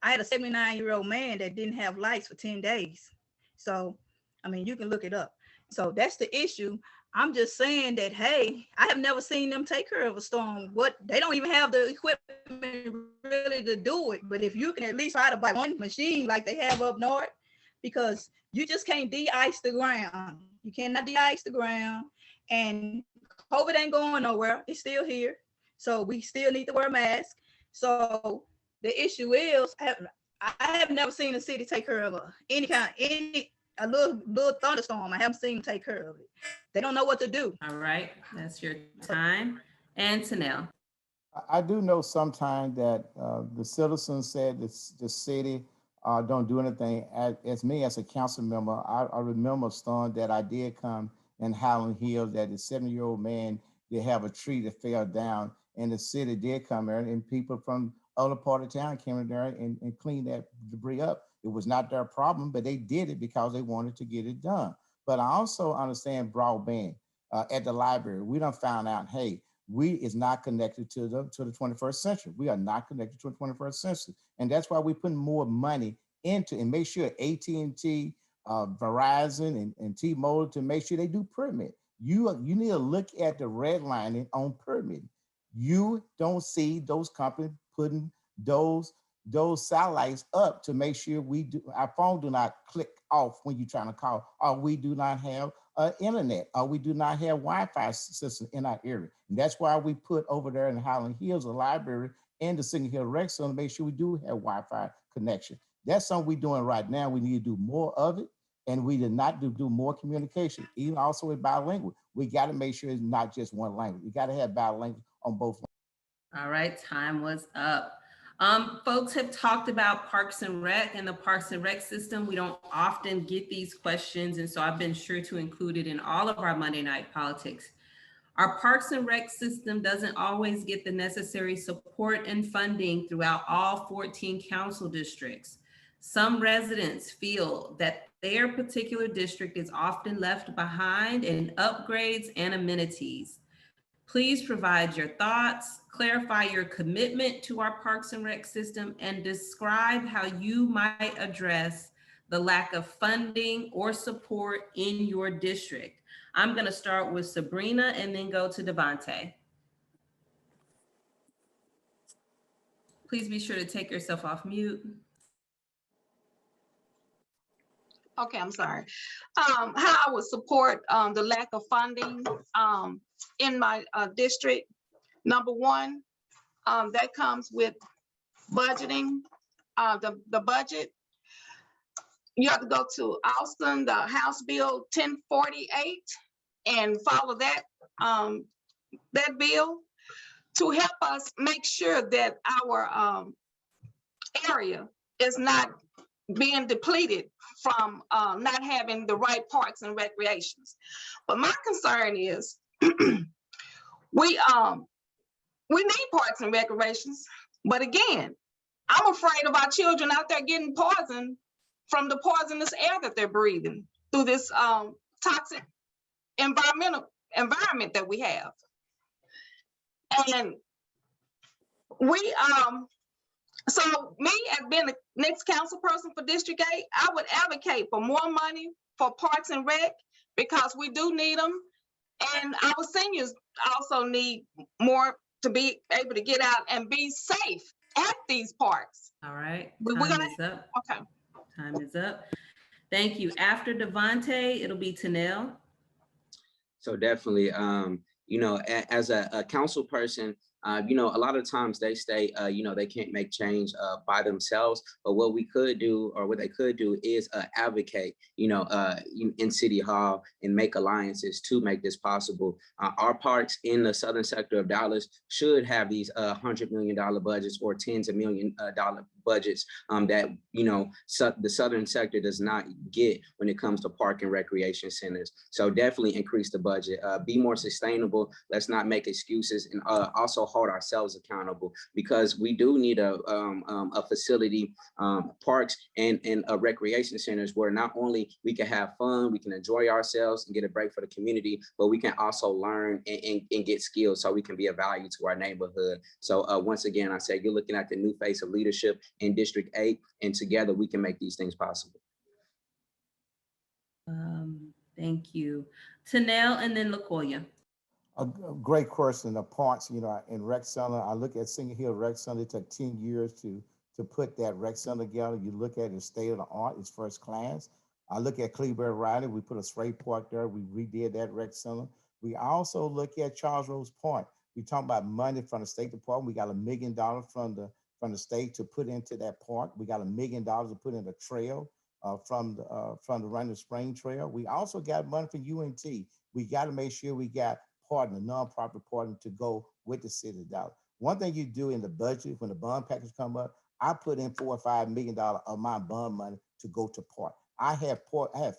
I had a 79-year-old man that didn't have lights for 10 days. So, I mean, you can look it up. So that's the issue. I'm just saying that, hey, I have never seen them take care of a storm. They don't even have the equipment really to do it. But if you can at least try to buy one machine like they have up north, because you just can't de-ice the ground. You cannot de-ice the ground. And COVID ain't going nowhere. It's still here. So we still need to wear a mask. So the issue is, I have never seen a city take care of a little thunderstorm. I haven't seen them take care of it. They don't know what to do. All right, that's your time. And Tanel. I do know sometimes that the citizens said the city don't do anything. As me, as a council member, I remember a storm that I did come in Highland Hills, that the 70-year-old man did have a tree that fell down, and the city did come there, and people from other part of town came in there and cleaned that debris up. It was not their problem, but they did it because they wanted to get it done. But I also understand broadband at the library. We done found out, hey, we is not connected to the 21st century. We are not connected to the 21st century. And that's why we're putting more money into, and make sure AT&T, Verizon and T-Mobile, to make sure they do permit. You need to look at the redlining on permitting. You don't see those companies putting those satellites up to make sure our phone do not click off when you're trying to call, or we do not have internet, or we do not have Wi-Fi system in our area. And that's why we put over there in Highland Hills, a library, and the Signal Hill Rec Center, to make sure we do have Wi-Fi connection. That's something we're doing right now. We need to do more of it. And we did not do more communication, even also with bilingual. We got to make sure it's not just one language. We got to have bilingual on both languages. All right, time was up. Folks have talked about Parks and Rec and the Parks and Rec system. We don't often get these questions, and so I've been sure to include it in all of our Monday Night Politics. Our Parks and Rec system doesn't always get the necessary support and funding throughout all 14 council districts. Some residents feel that their particular district is often left behind in upgrades and amenities. Please provide your thoughts, clarify your commitment to our Parks and Rec system, and describe how you might address the lack of funding or support in your district. I'm going to start with Sabrina and then go to Devontae. Please be sure to take yourself off mute. Okay, I'm sorry. How I would support the lack of funding in my district. Number one, that comes with budgeting, the budget. You have to go to Austin, the House Bill 1048, and follow that bill to help us make sure that our area is not being depleted from not having the right parks and recreations. But my concern is We need parks and recreations, but again, I'm afraid of our children out there getting poisoned from the poisonous air that they're breathing through this toxic environment that we have. And we so me as being the next council person for District 8, I would advocate for more money for Parks and Rec because we do need them. And our seniors also need more to be able to get out and be safe at these parks. All right, We're time gonna, is up. okay. Time is up. Thank you. After Devontae, it'll be Tanel. So definitely, you know, as a council person, you know, a lot of times they say, you know, they can't make change by themselves. But what we could do, or what they could do, is advocate, you know, in City Hall and make alliances to make this possible. Our parks in the southern sector of Dallas should have these $100 million budgets or tens of $million budgets that, you know, the southern sector does not get when it comes to park and recreation centers. So definitely increase the budget, be more sustainable. Let's not make excuses, and also hold ourselves accountable, because we do need a facility, parks and recreation centers where not only we can have fun, we can enjoy ourselves and get a break for the community, but we can also learn and get skills so we can be of value to our neighborhood. So once again, I say you're looking at the new face of leadership in District 8, and together we can make these things possible. Thank you. Tanel and then LaKoya. A great question. The parts, you know, in Rec Center, I look at Singer Hill Rec Center. It took 10 years to put that Rec Center together. You look at the state of the art, it's first class. I look at Cleveland Riley. We put a straight park there. We redid that Rec Center. We also look at Charles Rose Park. We talk about money from the State Department. We got $1 million from the state to put into that park. We got $1 million to put in the trail from the Running Spring Trail. We also got money from UNT. We got to make sure we got partner, nonprofit partner to go with the city of Dallas. One thing you do in the budget, when the bond package come up, I put in $4 or $5 million of my bond money to go to park. I have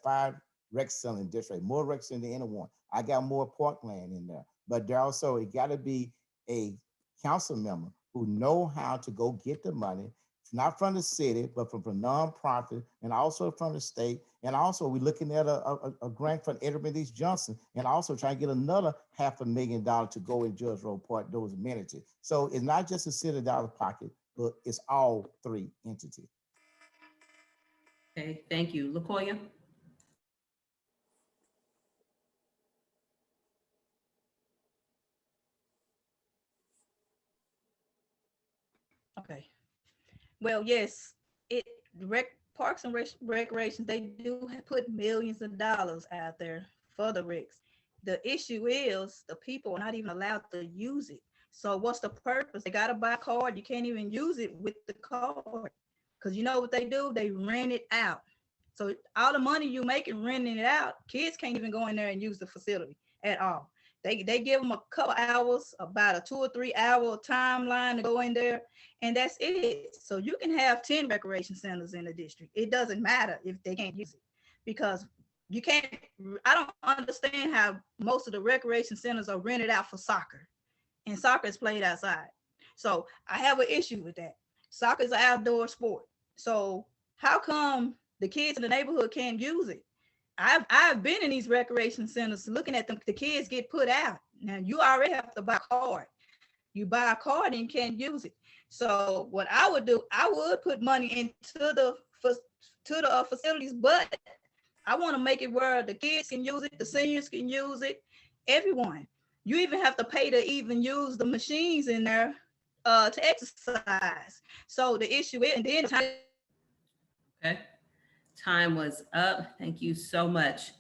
5 rec centers in district, more rec centers than anyone. I got more park land in there, but there also, it got to be a council member who know how to go get the money. It's not from the city, but from nonprofit, and also from the state. And also we're looking at a grant from Edmund East Johnson, and also trying to get another $500,000 to go in Judge Road Park, those amenities. So it's not just a city dollar pocket, but it's all 3 entities. Okay, thank you. LaKoya. Okay. Well, yes, parks and recreation, they do put millions of dollars out there for the recs. The issue is the people are not even allowed to use it. So what's the purpose? They got to buy a card. You can't even use it with the card, because you know what they do? They rent it out. So all the money you making renting it out, kids can't even go in there and use the facility at all. They give them a couple hours, about a 2 or 3 hour timeline to go in there, and that's it. So you can have 10 recreation centers in the district. It doesn't matter if they can't use it, because you can't. I don't understand how most of the recreation centers are rented out for soccer, and soccer is played outside. So I have an issue with that. Soccer is an outdoor sport. So how come the kids in the neighborhood can't use it? I've been in these recreation centers looking at them. The kids get put out. Now you already have to buy a card. You buy a card and can't use it. So what I would do, I would put money into the facilities, but I want to make it where the kids can use it, the seniors can use it, everyone. You even have to pay to even use the machines in there to exercise. So the issue is, and then Okay. Time was up. Thank you so much.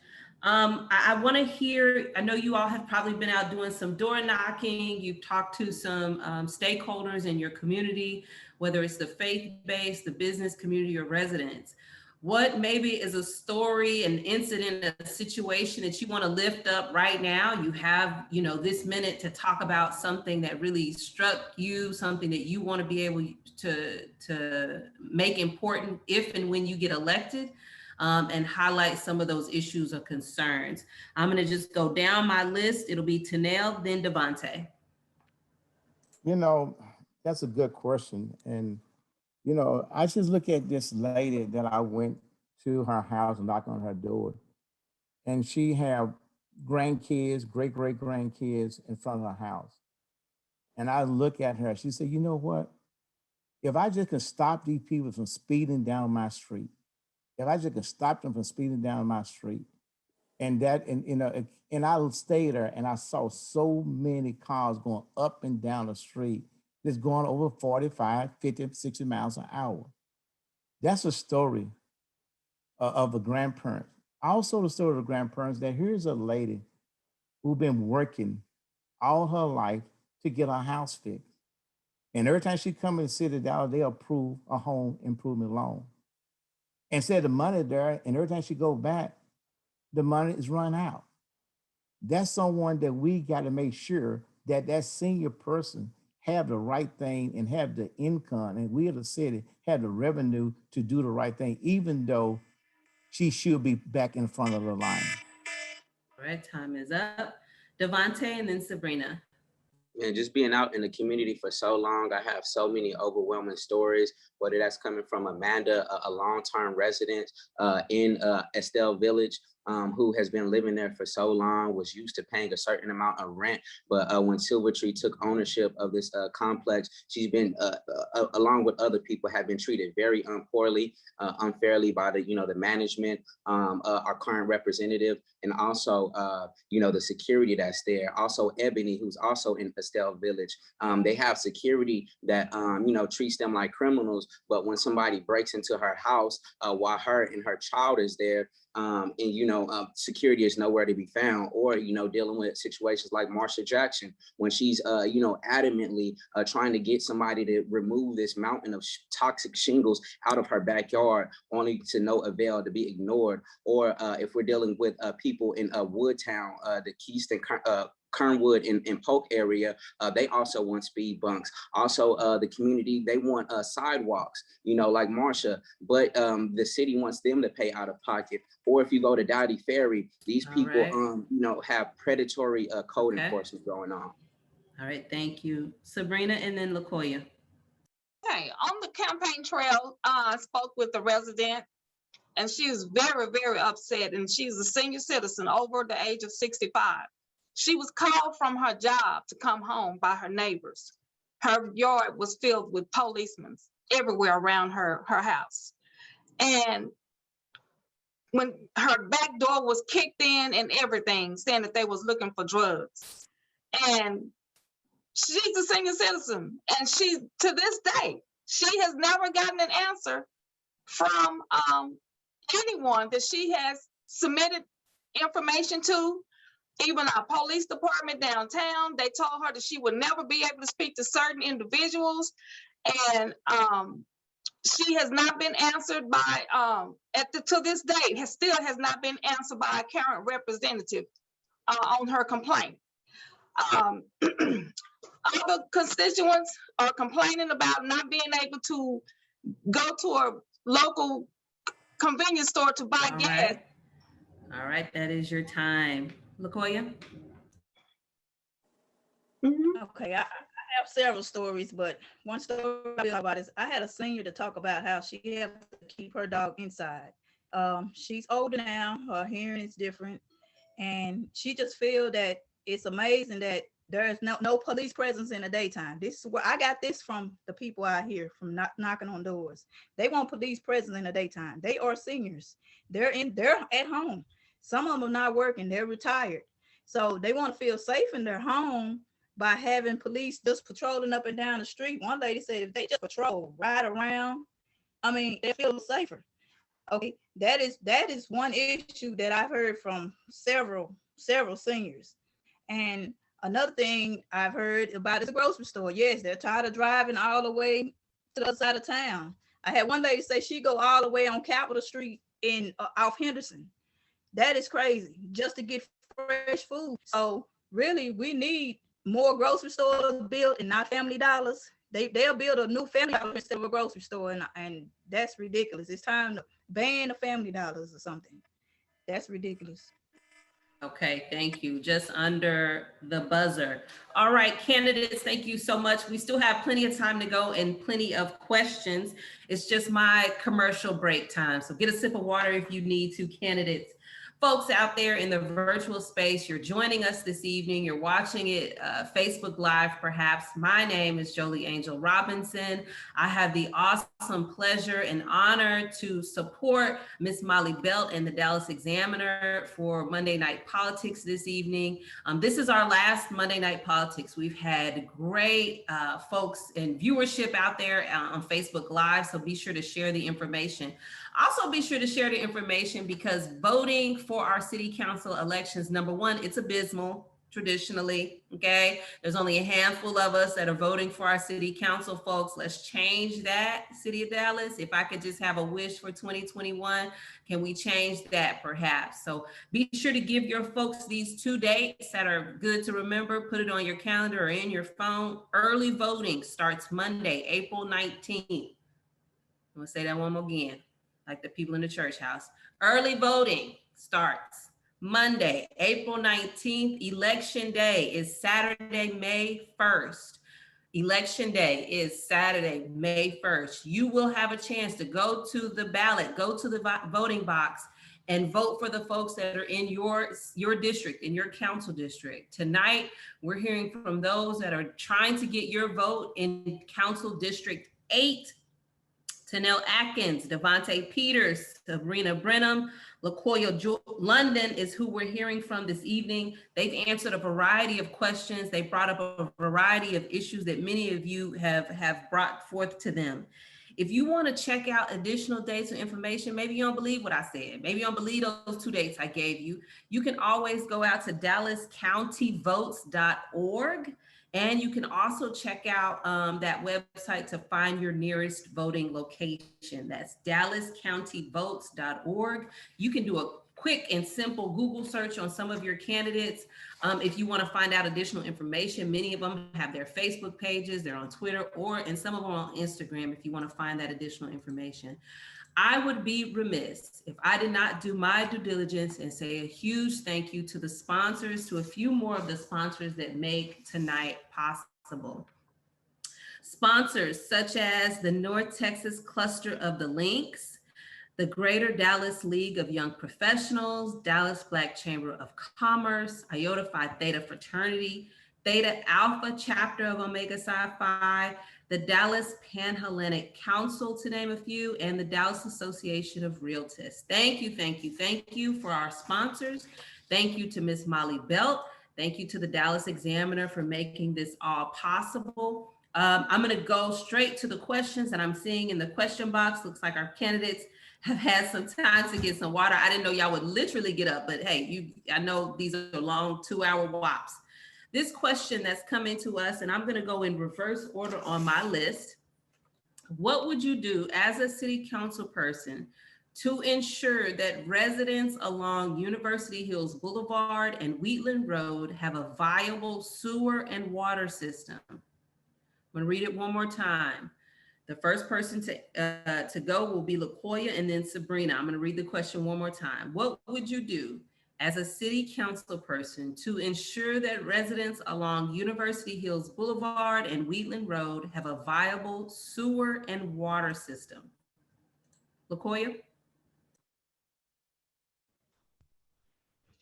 I want to hear, I know you all have probably been out doing some door knocking. You've talked to some stakeholders in your community, whether it's the faith-based, the business community, or residents. What maybe is a story, an incident, a situation that you want to lift up right now? You have, you know, this minute to talk about something that really struck you, something that you want to be able to make important if and when you get elected. and highlight some of those issues or concerns. I'm going to just go down my list. It'll be Tanel, then Devontae. You know, that's a good question. And, you know, I just look at this lady that I went to her house and knocked on her door. And she have grandkids, great grandkids in front of her house. And I look at her, she said, you know what? If I just can stop these people from speeding down my street, if I just can stop them from speeding down my street, and you know, and I stayed there and I saw so many cars going up and down the street, just going over 45, 50, 60 miles an hour. That's a story of a grandparent. Also the story of the grandparents that here's a lady who's been working all her life to get her house fixed. And every time she come in the city, they approve a home improvement loan. And said the money there, and every time she go back, the money is run out. That's someone that we got to make sure that that senior person have the right thing and have the income, and we as the city have the revenue to do the right thing, even though she should be back in front of the line. All right, time is up. Devontae and then Sabrina. And just being out in the community for so long, I have so many overwhelming stories, whether that's coming from Amanda, a long-term resident in Estelle Village, who has been living there for so long, was used to paying a certain amount of rent. But when Silvertree took ownership of this complex, she's been, along with other people, have been treated very poorly, unfairly by the management, our current representative, and also, the security that's there. Also, Ebony, who's also in Estelle Village. They have security that, treats them like criminals. But when somebody breaks into her house while her and her child is there, security is nowhere to be found, or, dealing with situations like Marsha Jackson, when she's, adamantly trying to get somebody to remove this mountain of toxic shingles out of her backyard, only to no avail, to be ignored. Or if we're dealing with people in Woodtown, the Keystone, Kernwood and Polk area, they also want speed bumps. Also, the community, they want sidewalks, like Marsha, but the city wants them to pay out of pocket. Or if you go to Dowdy Ferry, these people, have predatory code enforcement going on. All right, thank you. Sabrina and then LaKoya. Okay, on the campaign trail, I spoke with a resident, and she was very, very upset, and she's a senior citizen over the age of 65. She was called from her job to come home by her neighbors. Her yard was filled with policemen everywhere around her house. And when her back door was kicked in and everything, saying that they was looking for drugs. And she's a senior citizen. And she, to this day, she has never gotten an answer from anyone that she has submitted information to. Even our police department downtown, they told her that she would never be able to speak to certain individuals. And she has not been answered by, to this date, still has not been answered by a current representative on her complaint. Other constituents are complaining about not being able to go to a local convenience store to buy gas. All right, that is your time. LaKoya? Okay, I have several stories, but one story I'll talk about is I had a senior to talk about how she had to keep her dog inside. She's older now, her hearing is different, and she just feel that it's amazing that there's no police presence in the daytime. This is where I got this from the people I hear from knocking on doors. They want police presence in the daytime. They are seniors. They're at home. Some of them are not working, they're retired. So they want to feel safe in their home by having police just patrolling up and down the street. One lady said if they just patrol, ride around, they feel safer. Okay, that is one issue that I've heard from several seniors. And another thing I've heard about is a grocery store. Yes, they're tired of driving all the way to the other side of town. I had one lady say she go all the way on Capitol Street in off Henderson. That is crazy, just to get fresh food. So really, we need more grocery stores built and not Family Dollars. They'll build a new Family Dollar instead of a grocery store, and that's ridiculous. It's time ban the Family Dollars or something. That's ridiculous. Okay, thank you. Just under the buzzer. All right, candidates, thank you so much. We still have plenty of time to go and plenty of questions. It's just my commercial break time. So get a sip of water if you need to, candidates. Folks out there in the virtual space, you're joining us this evening. You're watching it Facebook Live, perhaps. My name is Jolie Angel Robinson. I have the awesome pleasure and honor to support Miss Molly Belt and the Dallas Examiner for Monday Night Politics this evening. This is our last Monday Night Politics. We've had great folks and viewership out there on Facebook Live, so be sure to share the information. Also be sure to share the information because voting for our city council elections, number one, it's abysmal traditionally, okay? There's only a handful of us that are voting for our city council, folks. Let's change that, City of Dallas. If I could just have a wish for 2021, can we change that perhaps? So be sure to give your folks these 2 dates that are good to remember. Put it on your calendar or in your phone. Early voting starts Monday, April 19th. I'm gonna say that one more again, like the people in the church house. Early voting starts Monday, April 19th. Election day is Saturday, May 1st. Election day is Saturday, May 1st. You will have a chance to go to the ballot, go to the voting box and vote for the folks that are in your district, in your council district. Tonight, we're hearing from those that are trying to get your vote in Council District 8. Tanel Atkins, Devontae Peters, Sabrina Brenham, LaQuoya London is who we're hearing from this evening. They've answered a variety of questions. They brought up a variety of issues that many of you have brought forth to them. If you want to check out additional dates and information, maybe you don't believe what I said. Maybe you don't believe those 2 dates I gave you. You can always go out to dallascountyvotes.org. And you can also check out that website to find your nearest voting location. That's dallascountyvotes.org. You can do a quick and simple Google search on some of your candidates. If you want to find out additional information, many of them have their Facebook pages, they're on Twitter, and some of them on Instagram if you want to find that additional information. I would be remiss if I did not do my due diligence and say a huge thank you to the sponsors, to a few more of the sponsors that make tonight possible. Sponsors such as the North Texas Cluster of the Links, the Greater Dallas League of Young Professionals, Dallas Black Chamber of Commerce, Iota Phi Theta Fraternity, Theta Alpha Chapter of Omega Psi Phi, the Dallas Pan-Hellenic Council, to name a few, and the Dallas Association of Realtors. Thank you, thank you, thank you for our sponsors. Thank you to Ms. Molly Belt. Thank you to the Dallas Examiner for making this all possible. I'm gonna go straight to the questions that I'm seeing in the question box. Looks like our candidates have had some time to get some water. I didn't know y'all would literally get up, but hey, I know these are long 2-hour WAPs. This question that's coming to us, and I'm gonna go in reverse order on my list. What would you do as a city council person to ensure that residents along University Hills Boulevard and Wheatland Road have a viable sewer and water system? I'm gonna read it one more time. The first person to go will be LaQuoya and then Sabrina. I'm gonna read the question one more time. What would you do as a city council person to ensure that residents along University Hills Boulevard and Wheatland Road have a viable sewer and water system? LaQuoya?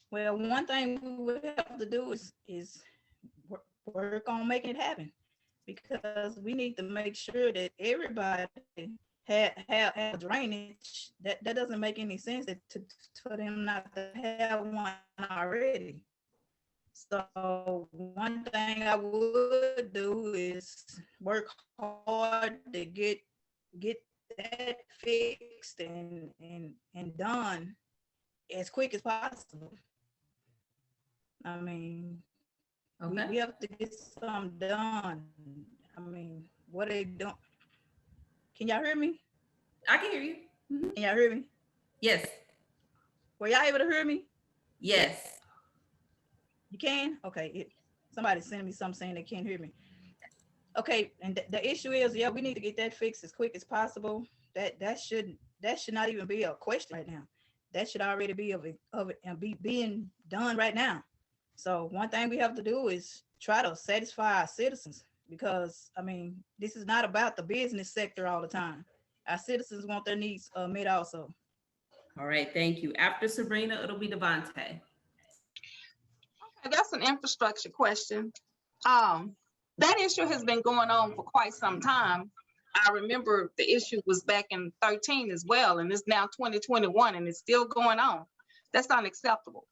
Well, one thing we would have to do is work on making it happen, because we need to make sure that everybody have drainage. That doesn't make any sense for them not to have one already. So one thing I would do is work hard to get that fixed and done as quick as possible. I mean, Okay. we have to get something done. I mean, what are they doing? Can y'all hear me? I can hear you. Can y'all hear me? Yes. Were y'all able to hear me? Yes. You can? Okay. Somebody sent me something saying they can't hear me. Okay, and the issue is, yeah, we need to get that fixed as quick as possible. That shouldn't that should not even be a question right now. That should already be of it and be being done right now. So one thing we have to do is try to satisfy our citizens, because I mean, this is not about the business sector all the time. Our citizens want their needs met also. All right, thank you. After Sabrina, it'll be Devontae. That's an infrastructure question. That issue has been going on for quite some time. I remember the issue was back in 13 as well, and it's now 2021 and it's still going on. That's unacceptable.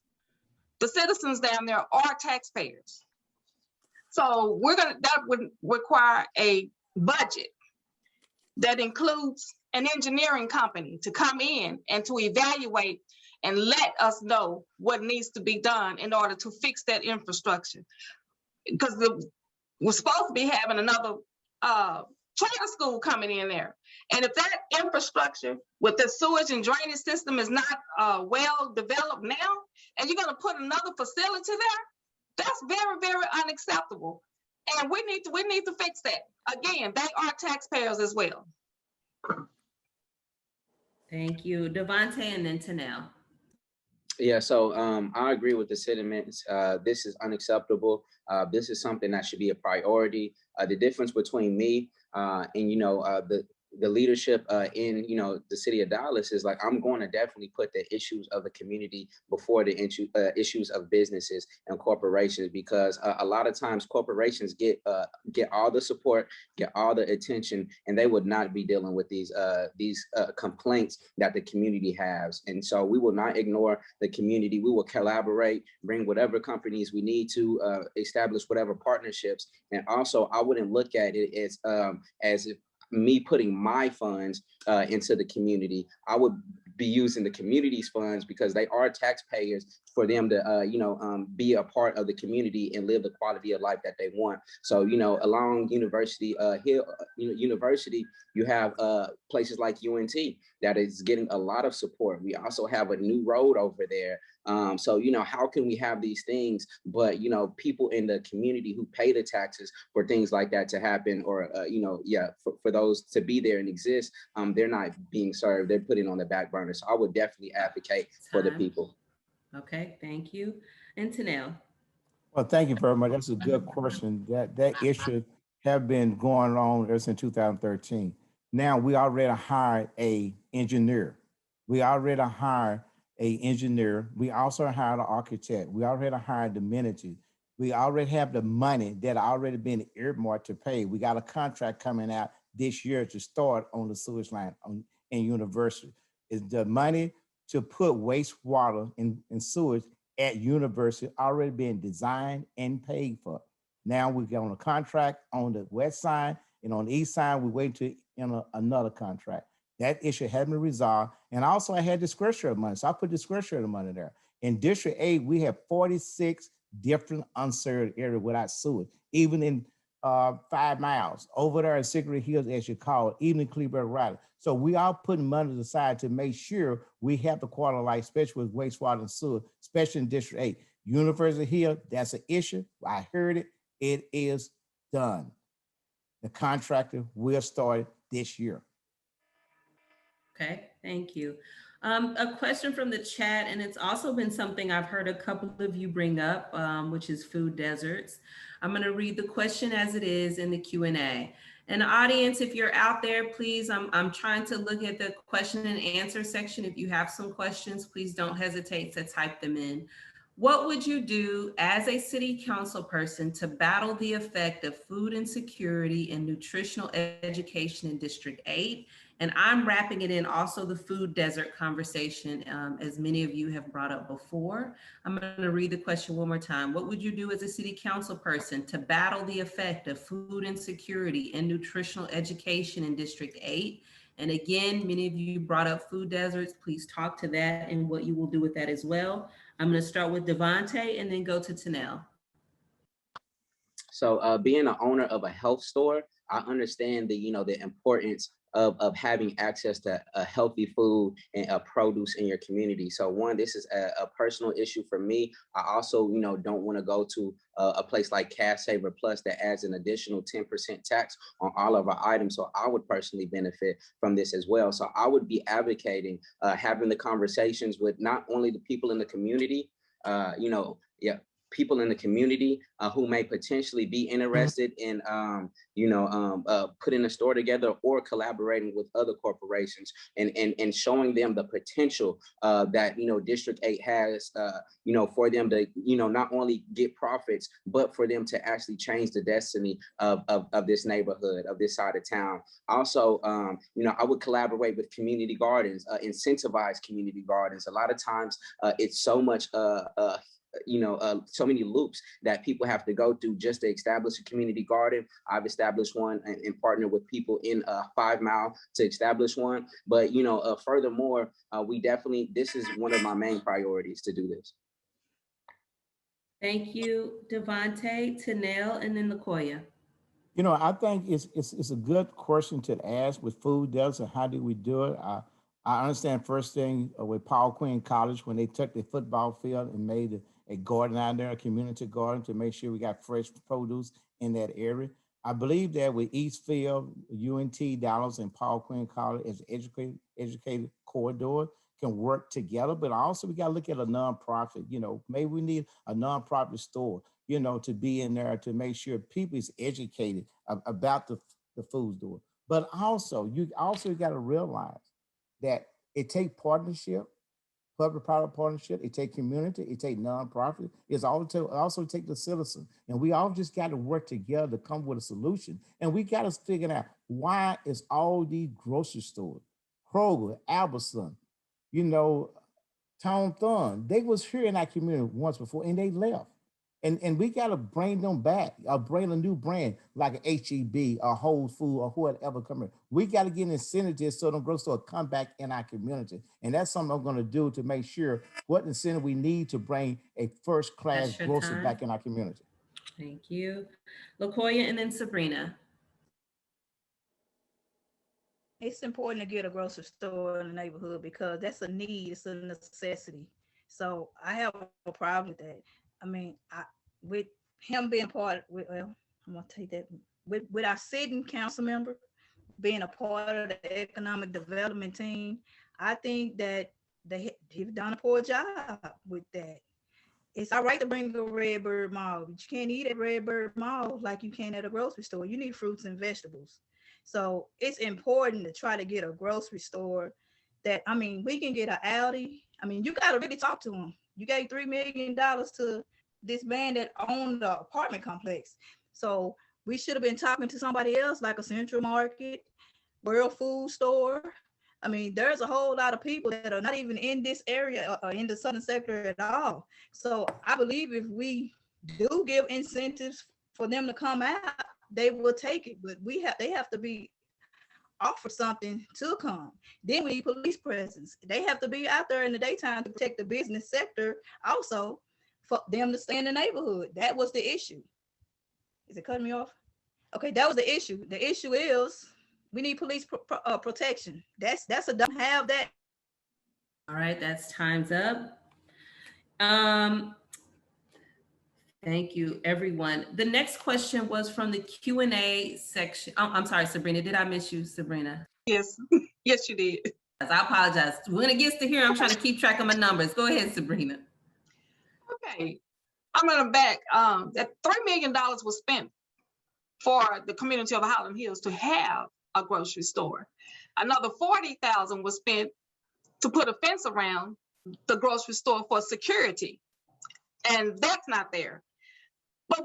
The citizens down there are taxpayers. So that would require a budget that includes an engineering company to come in and to evaluate and let us know what needs to be done in order to fix that infrastructure. Because we're supposed to be having another charter school coming in there. And if that infrastructure with the sewage and drainage system is not well developed now, and you're going to put another facility there, that's very, very unacceptable. And we need to fix that. Again, they are taxpayers as well. Thank you. Devontae and then Tanel. Yeah, so I agree with the sentiments. This is unacceptable. This is something that should be a priority. The difference between me and the leadership in the city of Dallas is like, I'm going to definitely put the issues of the community before the issues of businesses and corporations, because a lot of times corporations get all the support, get all the attention, and they would not be dealing with these complaints that the community has. And so we will not ignore the community. We will collaborate, bring whatever companies we need to, establish whatever partnerships. And also, I wouldn't look at it as if me putting my funds into the community. I would be using the community's funds, because they are taxpayers, for them to be a part of the community and live the quality of life that they want. So along University Hill, University, you have places like UNT that is getting a lot of support. We also have a new road over there. So how can we have these things, but people in the community who pay the taxes for things like that to happen, or for those to be there and exist, they're not being served. They're putting on the back burner. So I would definitely advocate for the people. Okay, thank you. And Tanel. Well, thank you very much. That's a good question. That issue have been going on ever since 2013. Now we already hired a engineer. We already hired a engineer. We also hired an architect. We already hired the amenities. We already have the money that already been earmarked to pay. We got a contract coming out this year to start on the sewage line in University. Is the money to put wastewater in sewage at University already being designed and paid for. Now we get on a contract on the west side, and on the east side, we wait to enter another contract. That issue had been resolved. And also I had discretionary money. So I put discretionary money there. In District 8, we have 46 different unserved areas without sewage, even in 5 miles over there in Insecurity Hills, as you call it, even in Cleveland Riley. So we are putting money aside to make sure we have the quality of life, especially with wastewater and sewer, especially in District 8. University Hill, that's an issue. I heard it. It is done. The contractor will start this year. Okay, thank you. A question from the chat, and it's also been something I've heard a couple of you bring up, which is food deserts. I'm going to read the question as it is in the Q&A. And audience, if you're out there, please, I'm trying to look at the question and answer section. If you have some questions, please don't hesitate to type them in. What would you do as a city council person to battle the effect of food insecurity and nutritional education in District 8? And I'm wrapping it in also the food desert conversation, as many of you have brought up before. I'm going to read the question one more time. What would you do as a city council person to battle the effect of food insecurity and nutritional education in District 8? And again, many of you brought up food deserts. Please talk to that and what you will do with that as well. I'm going to start with Devontae and then go to Tanel. So being an owner of a health store, I understand the importance of having access to healthy food and produce in your community. So one, this is a personal issue for me. I also, don't want to go to a place like Cash Saver Plus that adds an additional 10% tax on all of our items. So I would personally benefit from this as well. So I would be advocating having the conversations with not only the people in the community, people in the community who may potentially be interested in, putting a store together or collaborating with other corporations and showing them the potential that, District 8 has, for them to, not only get profits, but for them to actually change the destiny of this neighborhood, of this side of town. Also, I would collaborate with community gardens, incentivize community gardens. A lot of times it's so much, so many loops that people have to go through just to establish a community garden. I've established one and partnered with people in 5 Mile to establish one. But, furthermore, this is one of my main priorities to do this. Thank you, Devontae, Tanel, and then LaKoya. I think it's a good question to ask with food deserts and how do we do it. I understand first thing with Paul Quinn College when they took the football field and made a garden out there, a community garden to make sure we got fresh produce in that area. I believe that with Eastfield, UNT, Dallas, and Paul Quinn College as educated corridor can work together, but also we got to look at a nonprofit. Maybe we need a nonprofit store, to be in there to make sure people is educated about the food store. But also, you got to realize that it takes partnership, public-private partnership, it takes community, it takes nonprofit, it's also take the citizen. And we all just got to work together to come with a solution. And we got to figure out why is all these grocery stores, Kroger, Albertson, Town Thun, they was here in our community once before and they left. And we got to bring them back, or bring a new brand like an HEB or Whole Food or whoever come in. We got to get incentives so them grocery stores come back in our community. And that's something I'm going to do to make sure what incentive we need to bring a first-class grocery back in our community. Thank you. LaKoya and then Sabrina. It's important to get a grocery store in the neighborhood because that's a need, it's a necessity. So I have a problem with that. I mean, with him being part, I'm gonna take that with our sitting council member being a part of the economic development team. I think that they've done a poor job with that. It's all right to bring a Redbird Mall, but you can't eat at Redbird Mall like you can at a grocery store. You need fruits and vegetables. So it's important to try to get a grocery store that, we can get an Aldi. You got to really talk to them. You gave $3 million to this man that owned the apartment complex. So we should have been talking to somebody else like a Central Market, World Food Store. There's a whole lot of people that are not even in this area or in the southern sector at all. So I believe if we do give incentives for them to come out, they will take it. But they have to be offer something to come. Then we need police presence. They have to be out there in the daytime to protect the business sector also for them to stay in the neighborhood. That was the issue. Is it cutting me off? Okay, that was the issue. The issue is we need police protection. That's don't have that. All right, that's time's up. Thank you, everyone. The next question was from the Q&A section. Oh, I'm sorry, Sabrina. Did I miss you, Sabrina? Yes, yes, you did. I apologize. When it gets to here, I'm trying to keep track of my numbers. Go ahead, Sabrina. Okay, I'm gonna back. That $3 million was spent for the community of Highland Hills to have a grocery store. Another $40,000 was spent to put a fence around the grocery store for security, and that's not there. But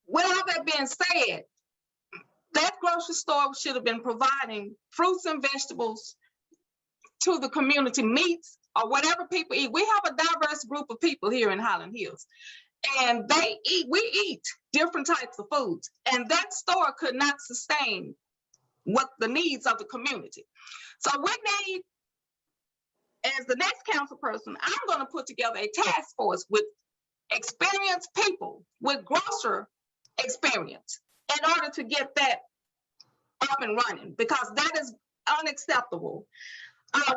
with all that being said, that grocery store should have been providing fruits and vegetables to the community, meats or whatever people eat. We have a diverse group of people here in Highland Hills, and we eat different types of foods, and that store could not sustain what the needs of the community. So we need, as the next council person, I'm going to put together a task force with experienced people with grocery experience in order to get that up and running, because that is unacceptable.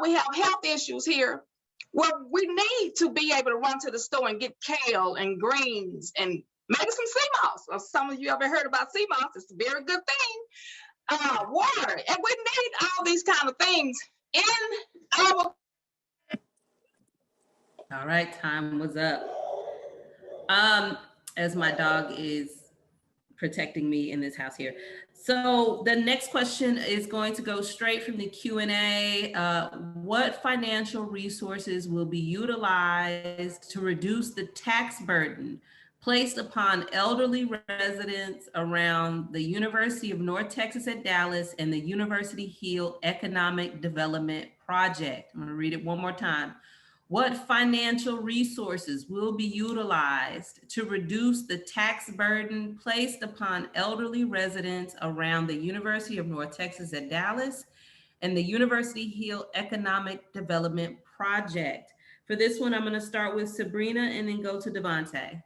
We have health issues here where we need to be able to run to the store and get kale and greens and maybe some sea moss. Or some of you ever heard about sea moss? It's a very good thing. Water, and we need all these kind of things in our. All right, time was up. As my dog is protecting me in this house here. So the next question is going to go straight from the Q&A. What financial resources will be utilized to reduce the tax burden placed upon elderly residents around the University of North Texas at Dallas and the University Hill Economic Development Project? I'm going to read it one more time. What financial resources will be utilized to reduce the tax burden placed upon elderly residents around the University of North Texas at Dallas and the University Hill Economic Development Project? For this one, I'm going to start with Sabrina and then go to Devontae.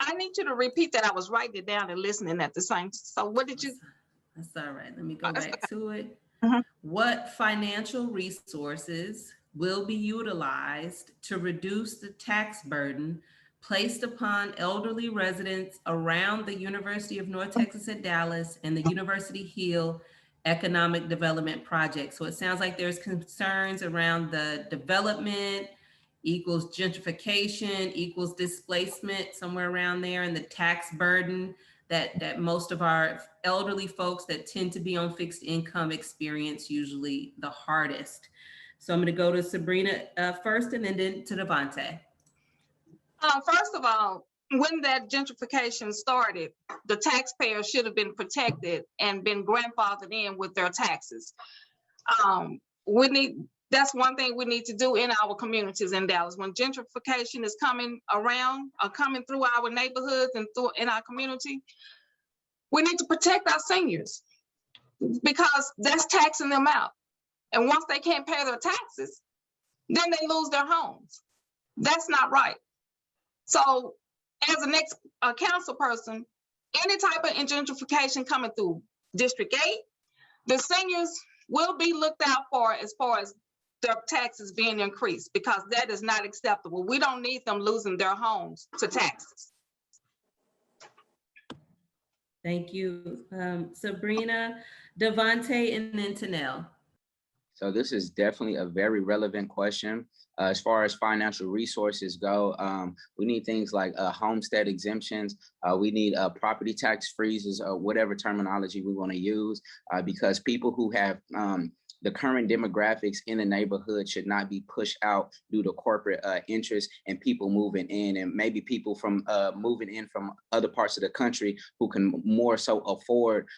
I need you to repeat that. I was writing it down and listening at the same. So what did you? That's all right. Let me go back to it. Mhm. What financial resources will be utilized to reduce the tax burden placed upon elderly residents around the University of North Texas at Dallas and the University Hill Economic Development Project? So it sounds like there's concerns around the development equals gentrification equals displacement, somewhere around there, and the tax burden that most of our elderly folks that tend to be on fixed income experience usually the hardest. So I'm going to go to Sabrina first and then to Devontae. First of all, when that gentrification started, the taxpayers should have been protected and been grandfathered in with their taxes. That's one thing we need to do in our communities in Dallas. When gentrification is coming around or coming through our neighborhoods and in our community, we need to protect our seniors because that's taxing them out. And once they can't pay their taxes, then they lose their homes. That's not right. So as a next council person, any type of gentrification coming through District 8, the seniors will be looked out for as far as their taxes being increased, because that is not acceptable. We don't need them losing their homes to taxes. Thank you, Sabrina, Devontae, and then Tanel. So this is definitely a very relevant question. As far as financial resources go, we need things like homestead exemptions. We need property tax freezes, or whatever terminology we want to use, because people who have the current demographics in the neighborhood should not be pushed out due to corporate interests and people moving in, and maybe people from moving in from other parts of the country who can more so afford,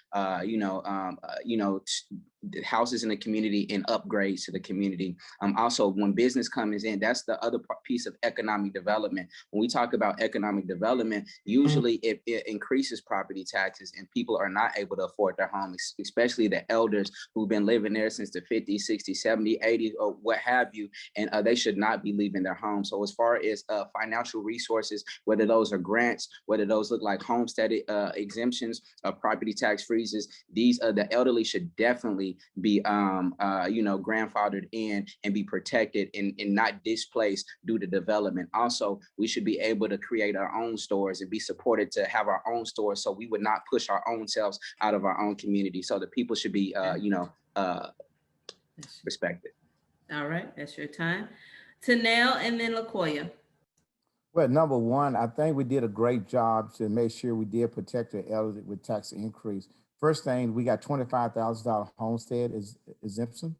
houses in the community and upgrades to the community. Also, when business comes in, that's the other piece of economic development. When we talk about economic development, usually it increases property taxes and people are not able to afford their homes, especially the elders who've been living there since the 50s, 60s, 70s, 80s, or what have you, and they should not be leaving their homes. So as far as financial resources, whether those are grants, whether those look like homestead exemptions, property tax freezes, the elderly should definitely be grandfathered in and be protected and not displaced due to development. Also, we should be able to create our own stores and be supported to have our own stores, so we would not push our own selves out of our own community. So the people should be respected. All right, that's your time. Tanel and then LaKoya. Well, number one, I think we did a great job to make sure we did protect the elderly with tax increase. First thing, we got $25,000 homestead exemption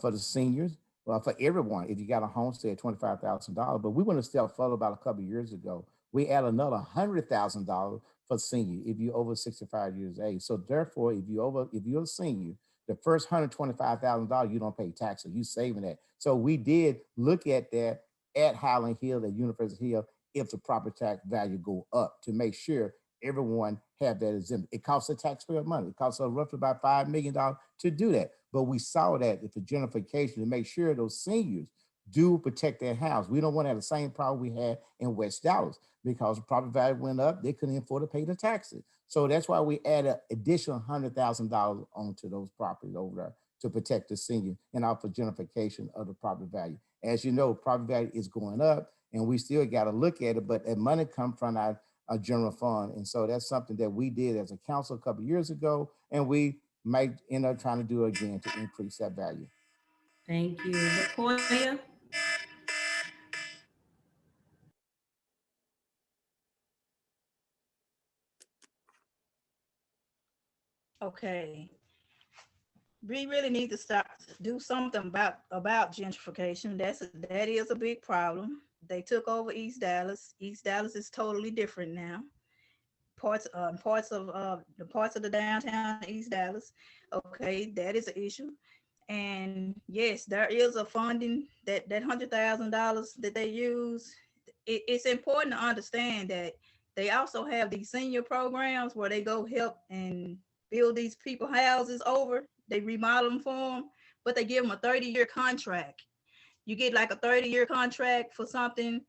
for the seniors, well, for everyone. If you got a homestead, $25,000. But we went a step further about a couple of years ago. We add another $100,000 for senior if you're over 65 years of age. So therefore, if you're a senior, the first $125,000 you don't pay taxes. You saving that. So we did look at that at Highland Hill, at University Hill, if the property tax value go up, to make sure everyone have that exempt. It costs the taxpayer money. It costs us roughly about $5 million to do that. But we saw that for gentrification, to make sure those seniors do protect their house. We don't want to have the same problem we had in West Dallas because the property value went up. They couldn't afford to pay the taxes. So that's why we added additional $100,000 onto those properties over there to protect the senior and offer gentrification of the property value. As you know, property value is going up and we still got to look at it, but that money comes from our general fund. And so that's something that we did as a council a couple of years ago, and we might end up trying to do it again to increase that value. Thank you. Latoya? Okay. We really need to do something about gentrification. That is a big problem. They took over East Dallas. East Dallas is totally different now. Parts of the downtown East Dallas. Okay, that is an issue. And yes, there is a funding that $100,000 that they use. It's important to understand that they also have these senior programs where they go help and build these people houses over. They remodel them for them, but they give them a 30-year contract. You get like a 30-year contract for something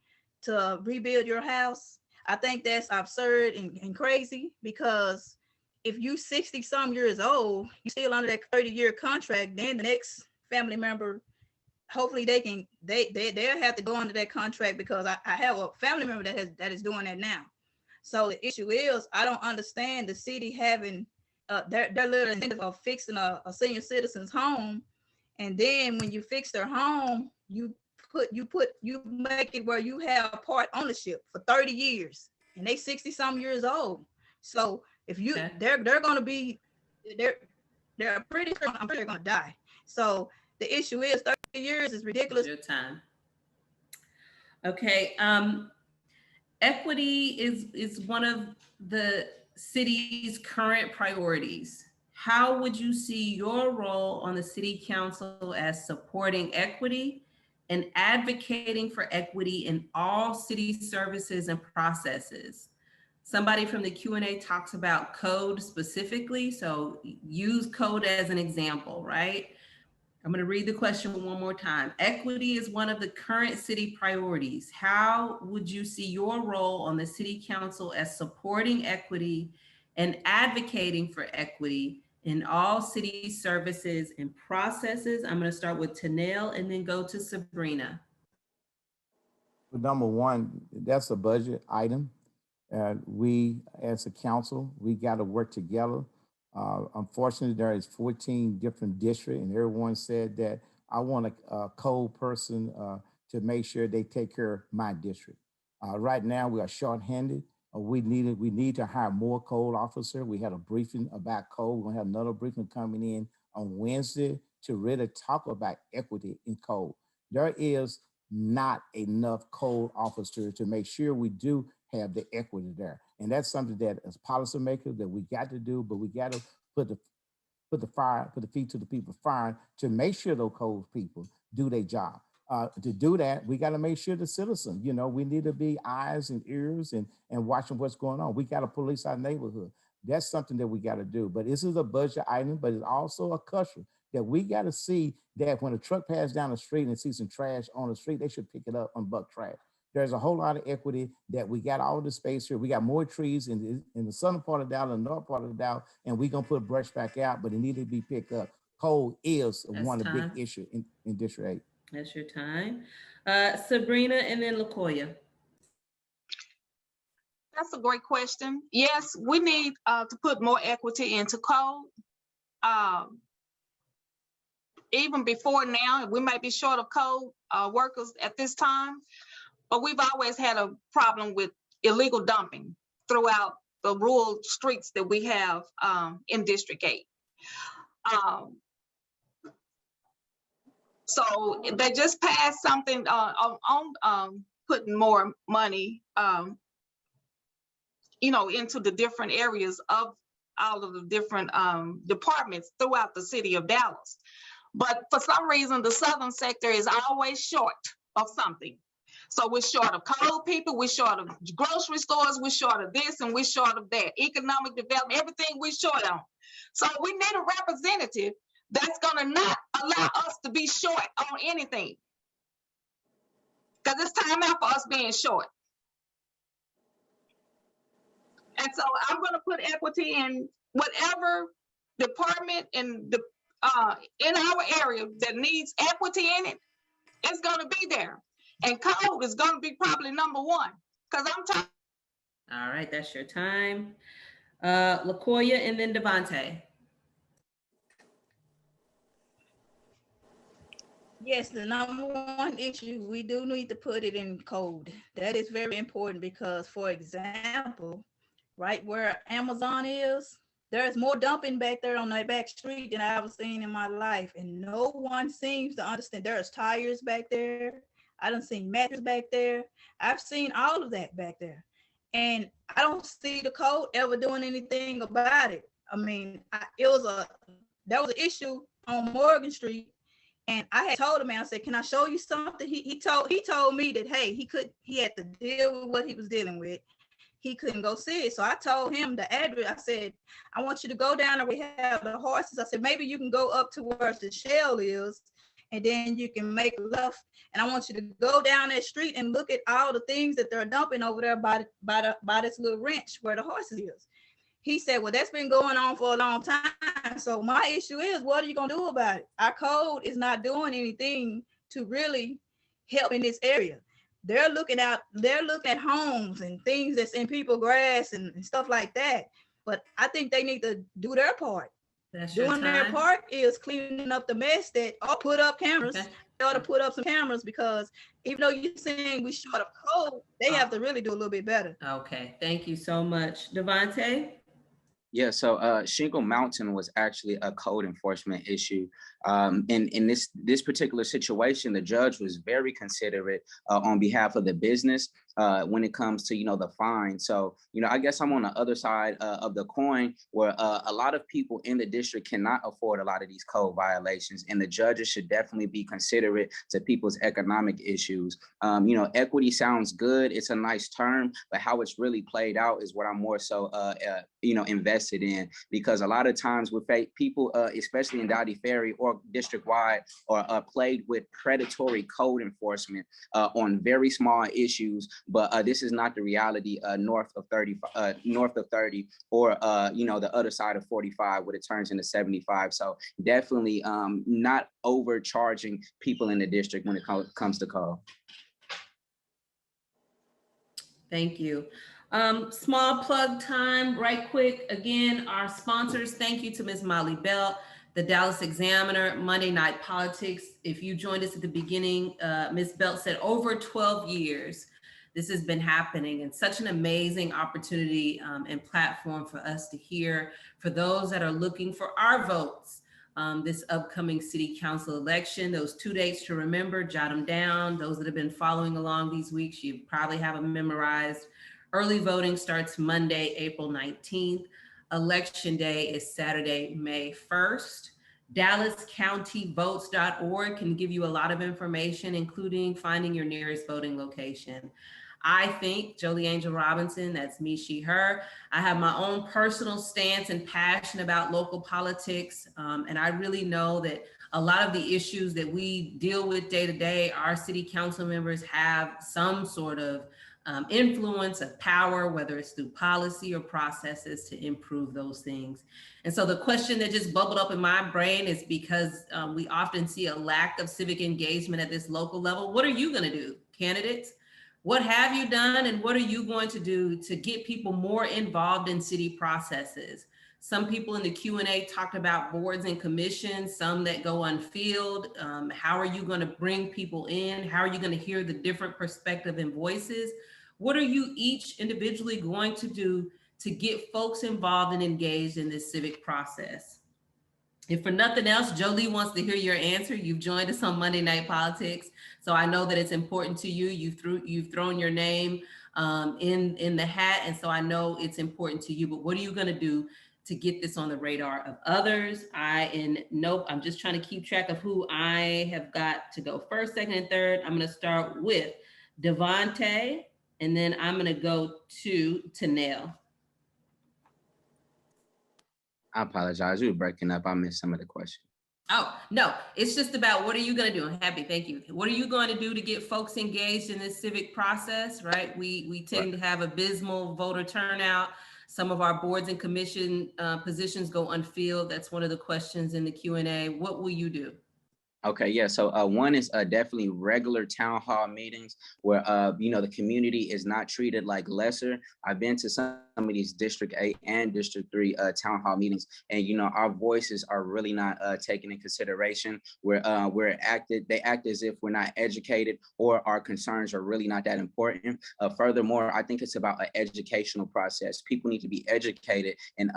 to rebuild your house. I think that's absurd and crazy, because if you 60 some years old, you still under that 30-year contract, then the next family member, hopefully they'll have to go under that contract, because I have a family member that is doing that now. So the issue is, I don't understand the city having their little incentive of fixing a senior citizen's home, and then when you fix their home, you make it where you have part ownership for 30 years, and they 60 some years old. So if you they're going to be they're pretty sure I'm pretty going to die. So the issue is 30 years is ridiculous. Your time. Okay. Equity is one of the city's current priorities. How would you see your role on the city council as supporting equity and advocating for equity in all city services and processes? Somebody from the Q&A talks about code specifically, so use code as an example, right? I'm going to read the question one more time. Equity is one of the current city priorities. How would you see your role on the city council as supporting equity and advocating for equity in all city services and processes? I'm going to start with Tanel and then go to Sabrina. Number one, that's a budget item. We, as a council, we got to work together. Unfortunately, there is 14 different districts, and everyone said that I want a code person to make sure they take care of my district. Right now, we are shorthanded. We need to hire more code officers. We had a briefing about code. We're gonna have another briefing coming in on Wednesday to really talk about equity in code. There is not enough code officers to make sure we do have the equity there. And that's something that as policymakers that we got to do, but we got to put the feet to the people fire to make sure those code people do their job. To do that, we got to make sure the citizens, we need to be eyes and ears and watching what's going on. We got to police our neighborhood. That's something that we got to do. But this is a budget item, but it's also a culture that we got to see that when a truck passes down the street and sees some trash on the street, they should pick it up and buck trash. There's a whole lot of equity that we got all the space here. We got more trees in the southern part of Dallas, and the north part of Dallas, and we're going to put brush back out, but it needs to be picked up. Coal is one of the big issues in District 8. That's your time. Sabrina and then LaKoya. That's a great question. Yes, we need to put more equity into code. Even before now, we might be short of code workers at this time, but we've always had a problem with illegal dumping throughout the rural streets that we have in District 8. So they just passed something on putting more money, into the different areas of all of the different departments throughout the city of Dallas. But for some reason, the southern sector is always short of something. So we're short of code people, we're short of grocery stores, we're short of this, and we're short of that. Economic development, everything we're short on. So we need a representative that's gonna not allow us to be short on anything. because it's time out for us being short. And so I'm going to put equity in whatever department in our area that needs equity in it. It's going to be there. And code is going to be probably number one, because I'm tired. All right, that's your time. LaKoya and then Devontae. Yes, the number one issue, we do need to put it in code. That is very important because, for example, right where Amazon is, there's more dumping back there on that back street than I ever seen in my life. And no one seems to understand. There's tires back there. I done seen mattresses back there. I've seen all of that back there. And I don't see the code ever doing anything about it. I mean, there was an issue on Morgan Street. And I had told him, man, I said, can I show you something? He told me that, hey, he had to deal with what he was dealing with. He couldn't go see it. So I told him the address. I said, I want you to go down there. We have the horses. I said, maybe you can go up to where the shell is, and then you can make a left. And I want you to go down that street and look at all the things that they're dumping over there by this little wrench where the horses is. He said, well, that's been going on for a long time. So my issue is, what are you going to do about it? Our code is not doing anything to really help in this area. They're looking at homes and things that's in people's grass and stuff like that. But I think they need to do their part. Doing their part is cleaning up the mess or put up cameras. Okay. They ought to put up some cameras, because even though you're saying we short of code, they have to really do a little bit better. Okay, thank you so much. Devontae? Yeah, so Shingle Mountain was actually a code enforcement issue. In this particular situation, the judge was very considerate on behalf of the business when it comes to, the fine. So, I guess I'm on the other side of the coin, where a lot of people in the district cannot afford a lot of these code violations, and the judges should definitely be considerate to people's economic issues. Equity sounds good. It's a nice term, but how it's really played out is what I'm more so, invested in, because a lot of times with people, especially in Dottie Ferry or district-wide, are plagued with predatory code enforcement on very small issues. But this is not the reality north of 30 or the other side of 45, where it turns into 75. So definitely not overcharging people in the district when it comes to code. Thank you. Small plug time, right quick. Again, our sponsors, thank you to Ms. Molly Belt, the Dallas Examiner, Monday Night Politics. If you joined us at the beginning, Ms. Belt said over 12 years, this has been happening, and such an amazing opportunity and platform for us to hear, for those that are looking for our votes this upcoming city council election. Those 2 dates to remember, jot them down. Those that have been following along these weeks, you probably have them memorized. Early voting starts Monday, April 19th. Election day is Saturday, May 1st. DallasCountyVotes.org can give you a lot of information, including finding your nearest voting location. I think Jolie Angel Robinson, that's me, she, her. I have my own personal stance and passion about local politics. And I really know that a lot of the issues that we deal with day to day, our city council members have some sort of influence of power, whether it's through policy or processes to improve those things. And so the question that just bubbled up in my brain is, because we often see a lack of civic engagement at this local level. What are you going to do, candidates? What have you done, and what are you going to do to get people more involved in city processes? Some people in the Q&A talked about boards and commissions, some that go unfilled. How are you going to bring people in? How are you going to hear the different perspectives and voices? What are you each individually going to do to get folks involved and engaged in this civic process? If for nothing else, Jolie wants to hear your answer. You've joined us on Monday Night Politics, so I know that it's important to you. You've thrown your name in the hat, and so I know it's important to you. But what are you going to do to get this on the radar of others? I'm just trying to keep track of who I have got to go first, second, and third. I'm going to start with Devontae, and then I'm going to go to Tanel. I apologize. You were breaking up. I missed some of the question. Oh, no, it's just about what are you going to do? I'm happy. Thank you. What are you going to do to get folks engaged in this civic process, right? We tend to have abysmal voter turnout. Some of our boards and commission positions go unfilled. That's one of the questions in the Q&A. What will you do? Okay, yeah. So one is definitely regular town hall meetings where the community is not treated like lesser. I've been to some of these District 8 and District 3 town hall meetings, and our voices are really not taken in consideration. They act as if we're not educated or our concerns are really not that important. Furthermore, I think it's about an educational process. People need to be educated and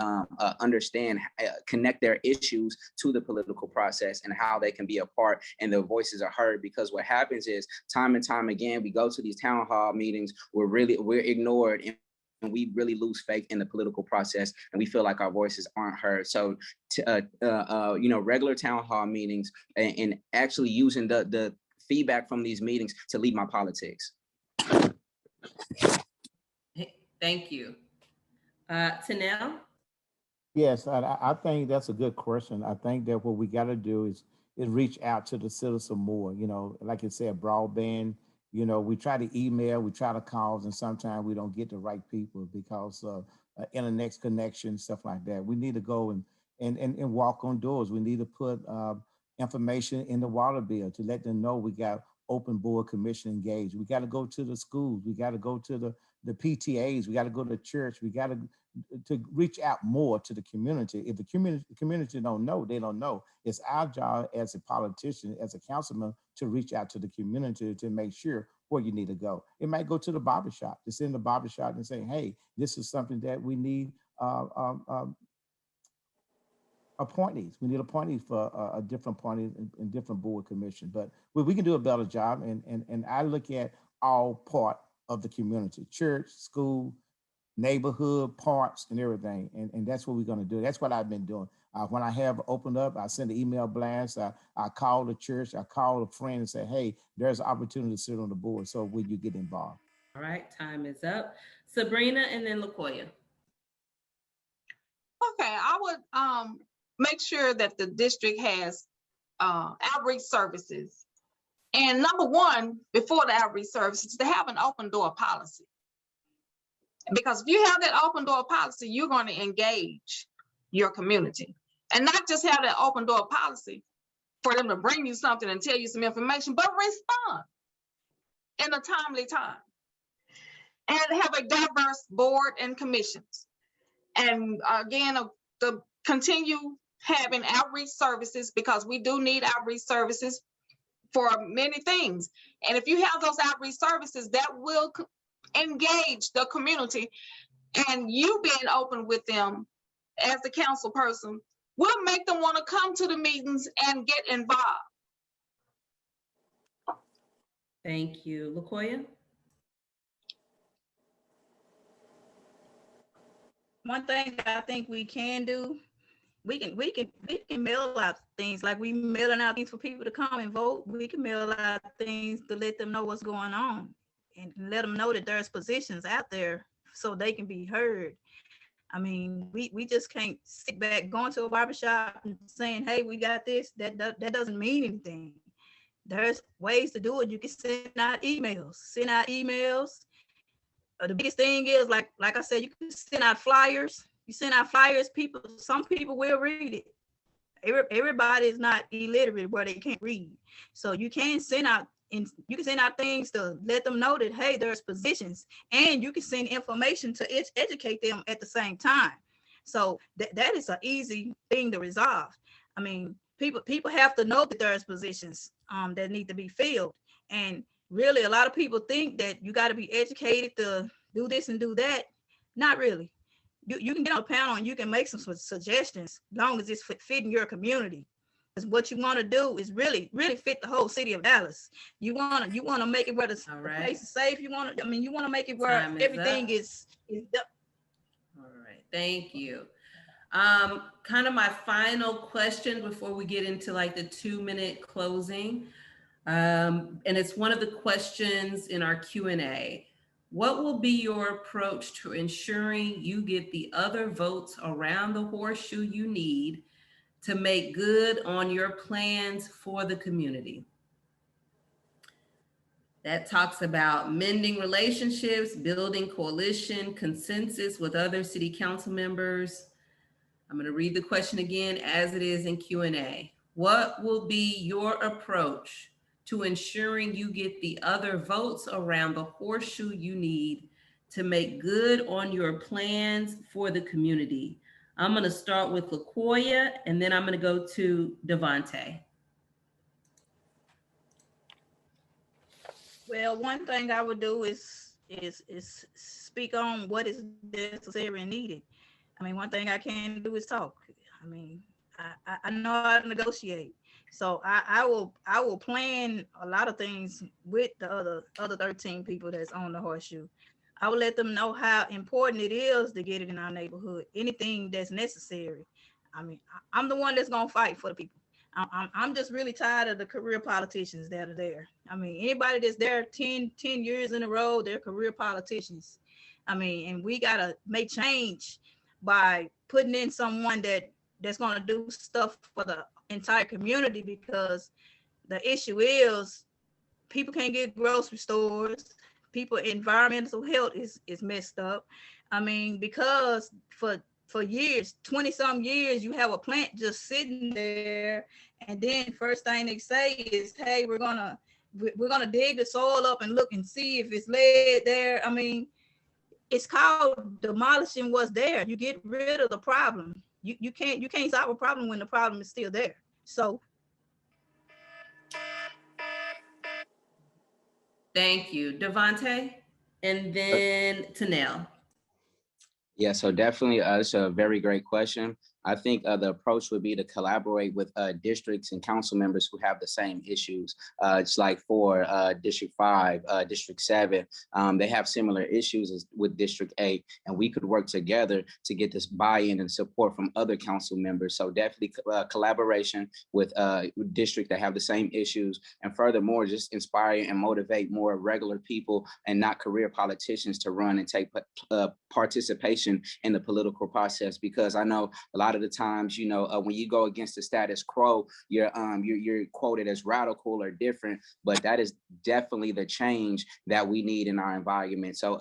understand, connect their issues to the political process and how they can be a part and their voices are heard. Because what happens is time and time again, we go to these town hall meetings, we're ignored, and we really lose faith in the political process, and we feel like our voices aren't heard. So, regular town hall meetings and actually using the feedback from these meetings to lead my politics. Thank you. Tanel? Yes, I think that's a good question. I think that what we got to do is reach out to the citizen more. Like you said, broadband. We try to email, we try to call, and sometimes we don't get the right people because of internet connection, stuff like that. We need to go and walk on doors. We need to put information in the water bill to let them know we got open board commission engaged. We got to go to the schools. We got to go to the PTAs. We got to go to church. We got to reach out more to the community. If the community don't know, they don't know. It's our job as a politician, as a councilman, to reach out to the community to make sure where you need to go. It might go to the barbershop, to send the barbershop and say, hey, this is something that we need appointees. We need appointees for a different appointees and different board commission. But we can do a better job. And I look at all part of the community, church, school, neighborhood, parks, and everything. And that's what we're going to do. That's what I've been doing. When I have opened up, I send an email blast. I call the church. I call a friend and say, hey, there's an opportunity to sit on the board. So will you get involved? All right, time is up. Sabrina and then LaKoya. Okay, I would make sure that the district has outreach services. And number one, before the outreach services, to have an open door policy. Because if you have that open door policy, you're going to engage your community. And not just have that open door policy for them to bring you something and tell you some information, but respond in a timely time. And have a diverse board and commissions. And again, to continue having outreach services, because we do need outreach services for many things. And if you have those outreach services, that will engage the community, and you being open with them as the council person will make them want to come to the meetings and get involved. Thank you. LaKoya? One thing that I think we can do, we can mail out things like we mailing out things for people to come and vote. We can mail out things to let them know what's going on and let them know that there's positions out there so they can be heard. I mean, we just can't sit back going to a barbershop and saying, hey, we got this. That doesn't mean anything. There's ways to do it. You can send out emails. The biggest thing is, like I said, you can send out flyers. You send out flyers, some people will read it. Everybody is not illiterate where they can't read. So you can send out things to let them know that, hey, there's positions, and you can send information to educate them at the same time. So that is an easy thing to resolve. I mean, people have to know that there's positions that need to be filled. And really, a lot of people think that you got to be educated to do this and do that. Not really. You can get on a panel and you can make some suggestions, as long as it's fitting your community. Because what you want to do is really fit the whole city of Dallas. You want to make it where the place is safe. You want to make it where everything is done. All right, thank you. Kind of my final question before we get into like the 2-minute closing. And it's one of the questions in our Q&A. What will be your approach to ensuring you get the other votes around the horseshoe you need to make good on your plans for the community. That talks about mending relationships, building coalition, consensus with other city council members. I'm going to read the question again as it is in Q&A. What will be your approach to ensuring you get the other votes around the horseshoe you need to make good on your plans for the community? I'm going to start with LaQuoya, and then I'm going to go to Devontae. Well, one thing I would do is speak on what is necessary and needed. I mean, one thing I can do is talk. I mean, I know how to negotiate. So I will plan a lot of things with the other 13 people that's on the horseshoe. I will let them know how important it is to get it in our neighborhood. Anything that's necessary. I mean, I'm the one that's gonna fight for the people. I'm just really tired of the career politicians that are there. I mean, anybody that's there 10 years in a row, they're career politicians. I mean, and we gotta make change by putting in someone that's gonna do stuff for the entire community, because the issue is people can't get grocery stores. People environmental health is messed up. I mean, because for years, 20 some years, you have a plant just sitting there, and then first thing they say is, hey, we're gonna dig the soil up and look and see if it's lead there. I mean, it's called demolishing what's there. You get rid of the problem. You can't solve a problem when the problem is still there. So Thank you, Devontae, and then Tanel. Yeah, so definitely, it's a very great question. I think the approach would be to collaborate with districts and council members who have the same issues. It's like for District 5, District 7, they have similar issues as with District 8, and we could work together to get this buy-in and support from other council members. So definitely collaboration with districts that have the same issues, and furthermore, just inspire and motivate more regular people and not career politicians to run and take participation in the political process. Because I know a lot of the times, you know, when you go against the status quo, you're quoted as radical or different, but that is definitely the change that we need in our environment. So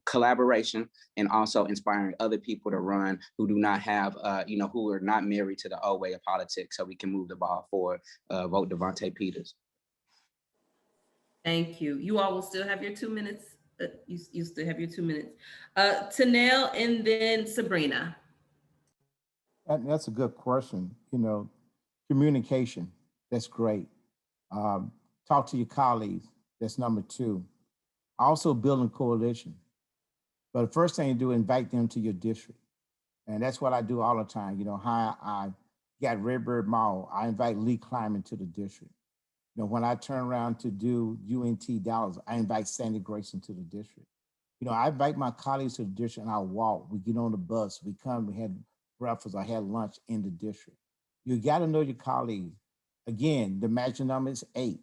collaboration, and also inspiring other people to run who do not have, you know, who are not married to the old way of politics, so we can move the ball forward. Vote Devontae Peters. Thank you. You all will still have your 2 minutes. You still have your 2 minutes. Tanel, and then Sabrina. That's a good question. You know, communication, that's great. Talk to your colleagues, that's number 2. Also building coalition. But the first thing you do, invite them to your district. And that's what I do all the time. You know, how I got Redbird Mall, I invite Lee Kleiman to the district. You know, when I turn around to do UNT Dallas, I invite Sandy Grayson to the district. You know, I invite my colleagues to the district, and I walk. We get on the bus, we come, we had breakfast, I had lunch in the district. You got to know your colleagues. Again, the magic number is 8.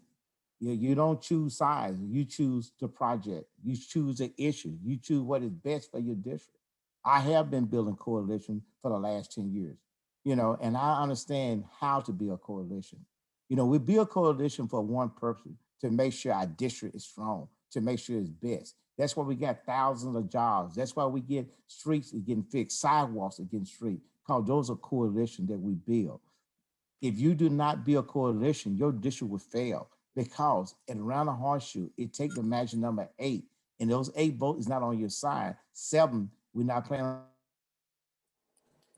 You don't choose size, you choose the project, you choose the issue, you choose what is best for your district. I have been building coalition for the last 10 years, you know, and I understand how to be a coalition. You know, we build a coalition for one purpose, to make sure our district is strong, to make sure it's best. That's why we got thousands of jobs. That's why we get streets getting fixed, sidewalks are getting street, because those are coalitions that we build. If you do not build coalition, your district will fail, because at around the horseshoe, it takes the magic number 8, and those 8 votes is not on your side. 7, we're not playing.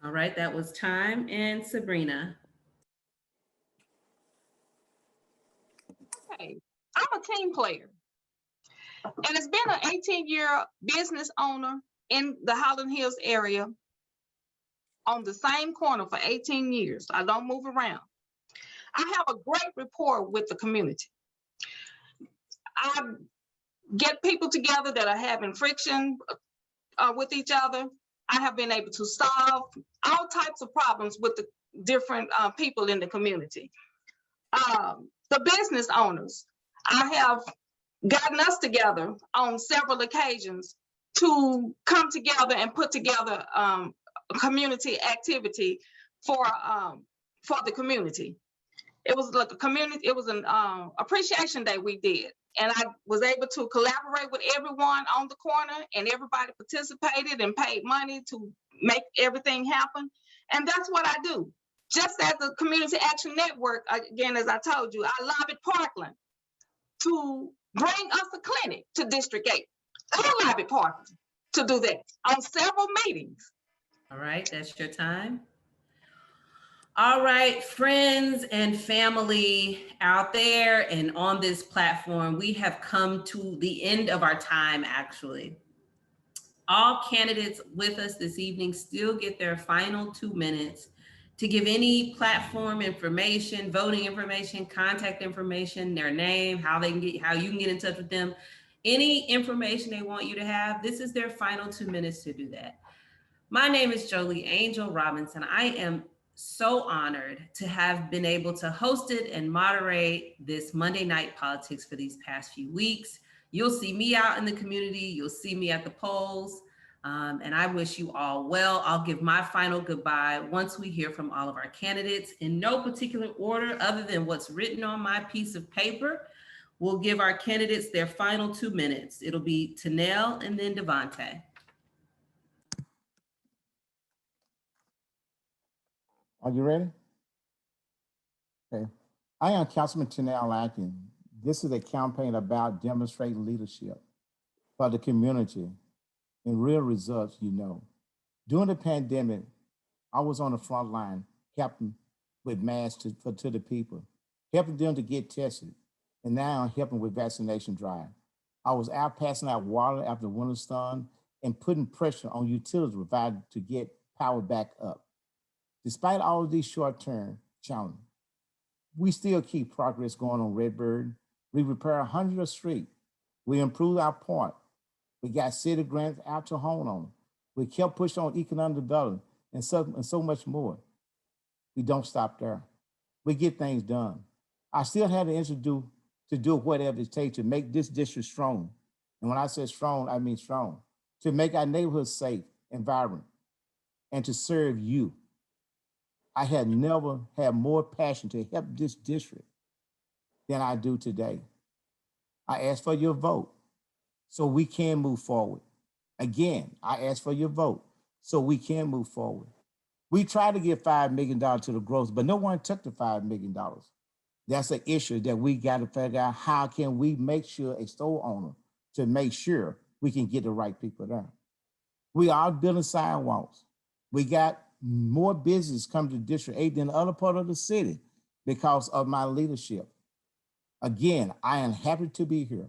All right, that was time. And Sabrina. Okay, I'm a team player. And it's been an 18-year business owner in the Highland Hills area on the same corner for 18 years. I don't move around. I have a great rapport with the community. I get people together that are having friction with each other. I have been able to solve all types of problems with the different people in the community. The business owners, I have gotten us together on several occasions to come together and put together a community activity for the community. It was like a community, it was an appreciation day we did. And I was able to collaborate with everyone on the corner, and everybody participated and paid money to make everything happen. And that's what I do. Just as the Community Action Network, again, as I told you, I lobbied Parkland to bring us a clinic to District 8. I lobbied Parkland to do that on several meetings. All right, that's your time. All right, friends and family out there and on this platform, we have come to the end of our time, actually. All candidates with us this evening still get their final 2 minutes to give any platform information, voting information, contact information, their name, how you can get in touch with them, any information they want you to have. This is their final 2 minutes to do that. My name is Jolie Angel Robinson. I am so honored to have been able to host it and moderate this Monday Night Politics for these past few weeks. You'll see me out in the community. You'll see me at the polls. And I wish you all well. I'll give my final goodbye once we hear from all of our candidates in no particular order other than what's written on my piece of paper. We'll give our candidates their final 2 minutes. It'll be Tanel and then Devontae. Are you ready? Okay. I am Councilman Tanel Atkins. This is a campaign about demonstrating leadership for the community and real results, you know. During the pandemic, I was on the front line, helping with masks to the people, helping them to get tested, and now I'm helping with vaccination drive. I was out passing out water after the winter storm and putting pressure on utilities providers to get power back up. Despite all of these short-term challenges, we still keep progress going on Redbird. We repair 100 streets. We improve our park. We got city grants out to homeowners. We kept pushing on economic development and so much more. We don't stop there. We get things done. I still have the energy to do whatever it takes to make this district strong. And when I say strong, I mean strong. To make our neighborhoods safe and vibrant and to serve you. I had never had more passion to help this district than I do today. I ask for your vote so we can move forward. Again, I ask for your vote so we can move forward. We tried to give $5 million to the growth, but no one took the $5 million. That's an issue that we got to figure out. How can we make sure a store owner to make sure we can get the right people there? We are building sidewalks. We got more business come to District 8 than the other part of the city because of my leadership. Again, I am happy to be here.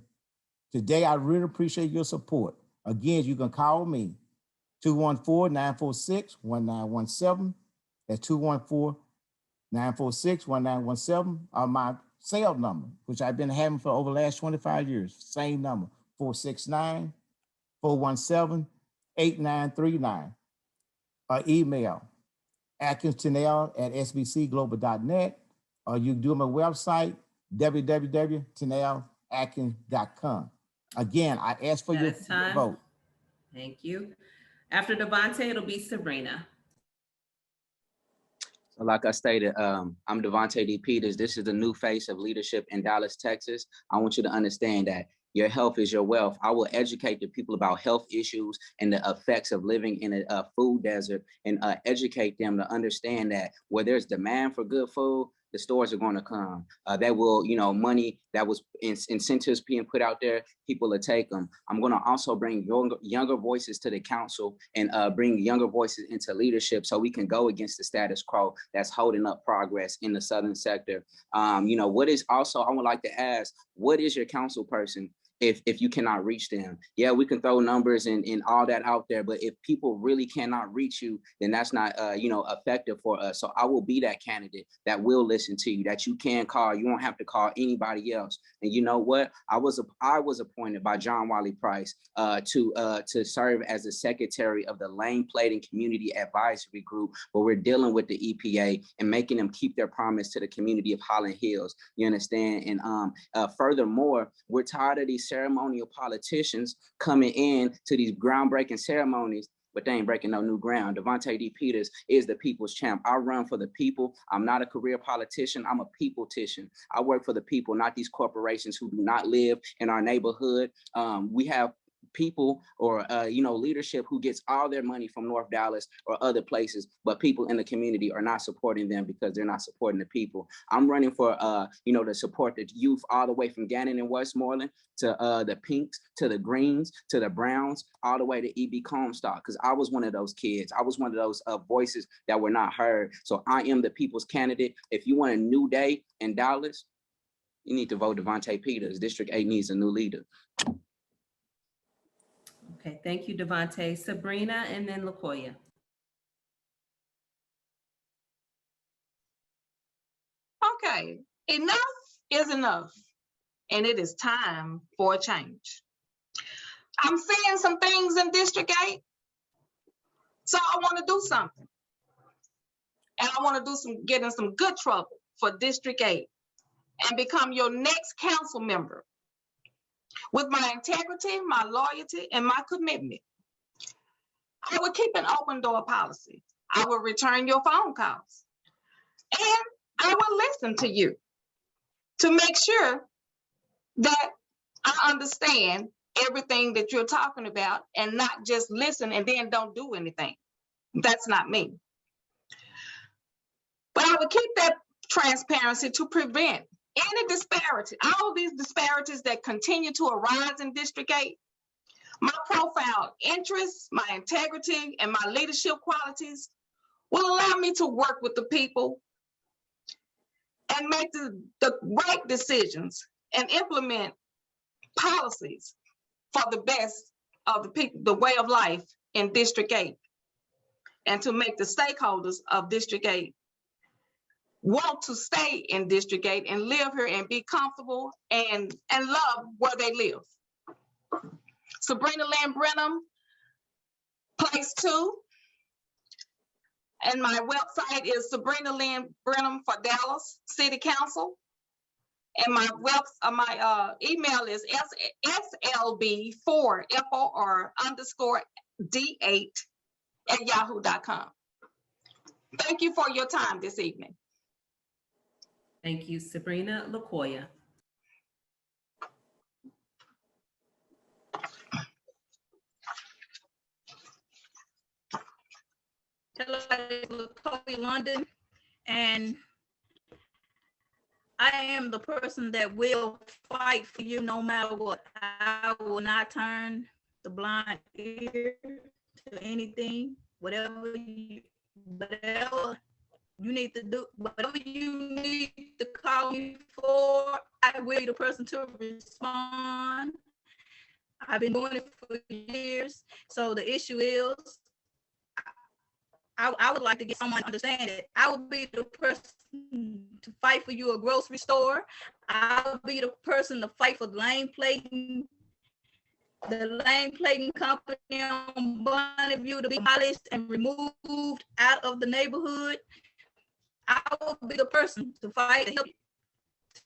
Today, I really appreciate your support. Again, you can call me, 214-946-1917. That's 214-946-1917, or my cell number, which I've been having for over the last 25 years. Same number, 469-417-8939. Or email atkinstanel@sbcglobal.net, or you can do my website, www.tanelatkins.com. Again, I ask for your vote. Thank you. After Devontae, it'll be Sabrina. So like I stated, I'm Devontae D. Peters. This is the new face of leadership in Dallas, Texas. I want you to understand that your health is your wealth. I will educate the people about health issues and the effects of living in a food desert, and educate them to understand that where there's demand for good food, the stores are going to come. That will, money that was incentives being put out there, people will take them. I'm going to also bring younger voices to the council and bring younger voices into leadership so we can go against the status quo that's holding up progress in the southern sector. What is also, I would like to ask, what is your council person? If you cannot reach them, yeah, we can throw numbers and all that out there, but if people really cannot reach you, then that's not effective for us. So I will be that candidate that will listen to you, that you can call. You won't have to call anybody else. And you know what? I was appointed by John Wiley Price to serve as the secretary of the Lane Plating Community Advisory Group, where we're dealing with the EPA and making them keep their promise to the community of Highland Hills. You understand? And furthermore, we're tired of these ceremonial politicians coming in to these groundbreaking ceremonies but they ain't breaking no new ground. Devontae D. Peters is the people's champ. I run for the people. I'm not a career politician. I'm a people-tician. I work for the people, not these corporations who do not live in our neighborhood. We have people or leadership who gets all their money from North Dallas or other places, but people in the community are not supporting them because they're not supporting the people. I'm running for to support the youth all the way from Gannon and Westmoreland to the Pinks, to the Greens, to the Browns, all the way to E.B. Comstock, because I was one of those kids. I was one of those voices that were not heard. So I am the people's candidate. If you want a new day in Dallas, you need to vote Devontae Peters. District 8 needs a new leader. Okay, thank you, Devontae. Sabrina, and then LaKoya. Okay, enough is enough, and it is time for a change. I'm seeing some things in District 8, so I want to do something. And I want to get in some good trouble for District 8 and become your next council member with my integrity, my loyalty, and my commitment. I will keep an open door policy. I will return your phone calls. And I will listen to you to make sure that I understand everything that you're talking about and not just listen and then don't do anything. That's not me. But I will keep that transparency to prevent any disparity, all of these disparities that continue to arise in District 8. My profile interests, my integrity, and my leadership qualities will allow me to work with the people and make the right decisions and implement policies for the best of the people, the way of life in District 8, and to make the stakeholders of District 8 want to stay in District 8 and live here and be comfortable and love where they live. Sabrina Lynn Brenham, place 2. And my website is Sabrina Lynn Brenham for Dallas City Council. And my email is slb4FOR_D8 Thank you for your time this evening. Thank you, Sabrina. LaKoya. Hello, LaKoya London, and I am the person that will fight for you no matter what. I will not turn the blind ear to anything, whatever you need to do, whatever you need to call me for, I will be the person to respond. I've been doing it for years. So the issue is, I would like to get someone to understand it. I would be the person to fight for you a grocery store. I would be the person to fight for the lane plating company on Bonneview to be abolished and removed out of the neighborhood. I will be the person to fight to help you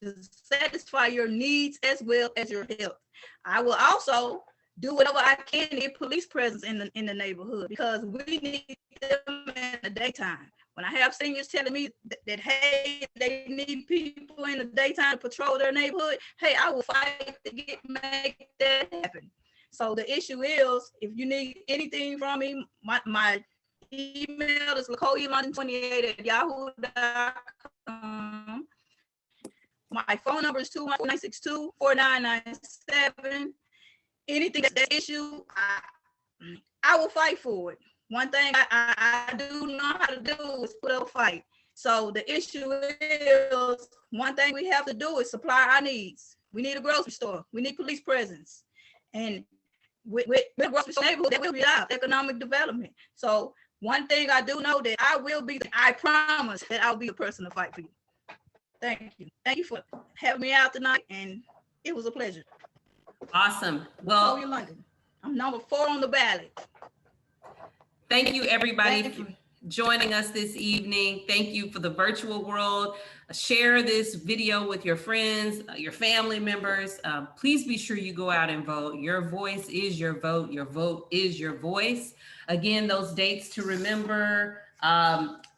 to satisfy your needs as well as your health. I will also do whatever I can to get police presence in the neighborhood, because we need them in the daytime. When I have seniors telling me that hey, they need people in the daytime to patrol their neighborhood, hey, I will fight to make that happen. So the issue is, if you need anything from me, my email is lakoyalondon28@yahoo.com. My phone number is 214-962-4997. Anything that's that issue, I will fight for it. One thing I do know how to do is put up a fight. So the issue is, one thing we have to do is supply our needs. We need a grocery store. We need police presence. And with the grocery store neighborhood, that will be our economic development. So one thing I do know that I promise that I'll be the person to fight for you. Thank you. Thank you for having me out tonight, and it was a pleasure. Awesome. Well, London. I'm number 4 on the ballot. thank you, everybody. joining us this evening. Thank you for the virtual world. Share this video with your friends, your family members. Please be sure you go out and vote. Your voice is your vote. Your vote is your voice. Again, those dates to remember.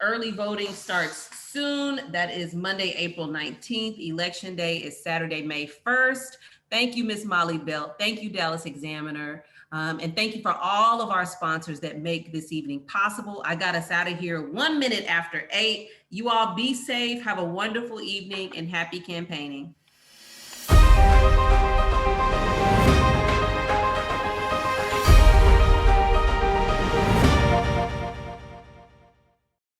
Early voting starts soon. That is Monday, April 19th. Election day is Saturday, May 1st. Thank you, Ms. Molly Belt. Thank you, Dallas Examiner. And thank you for all of our sponsors that make this evening possible. I got us out of here 1 minute after 8. You all be safe. Have a wonderful evening and happy campaigning.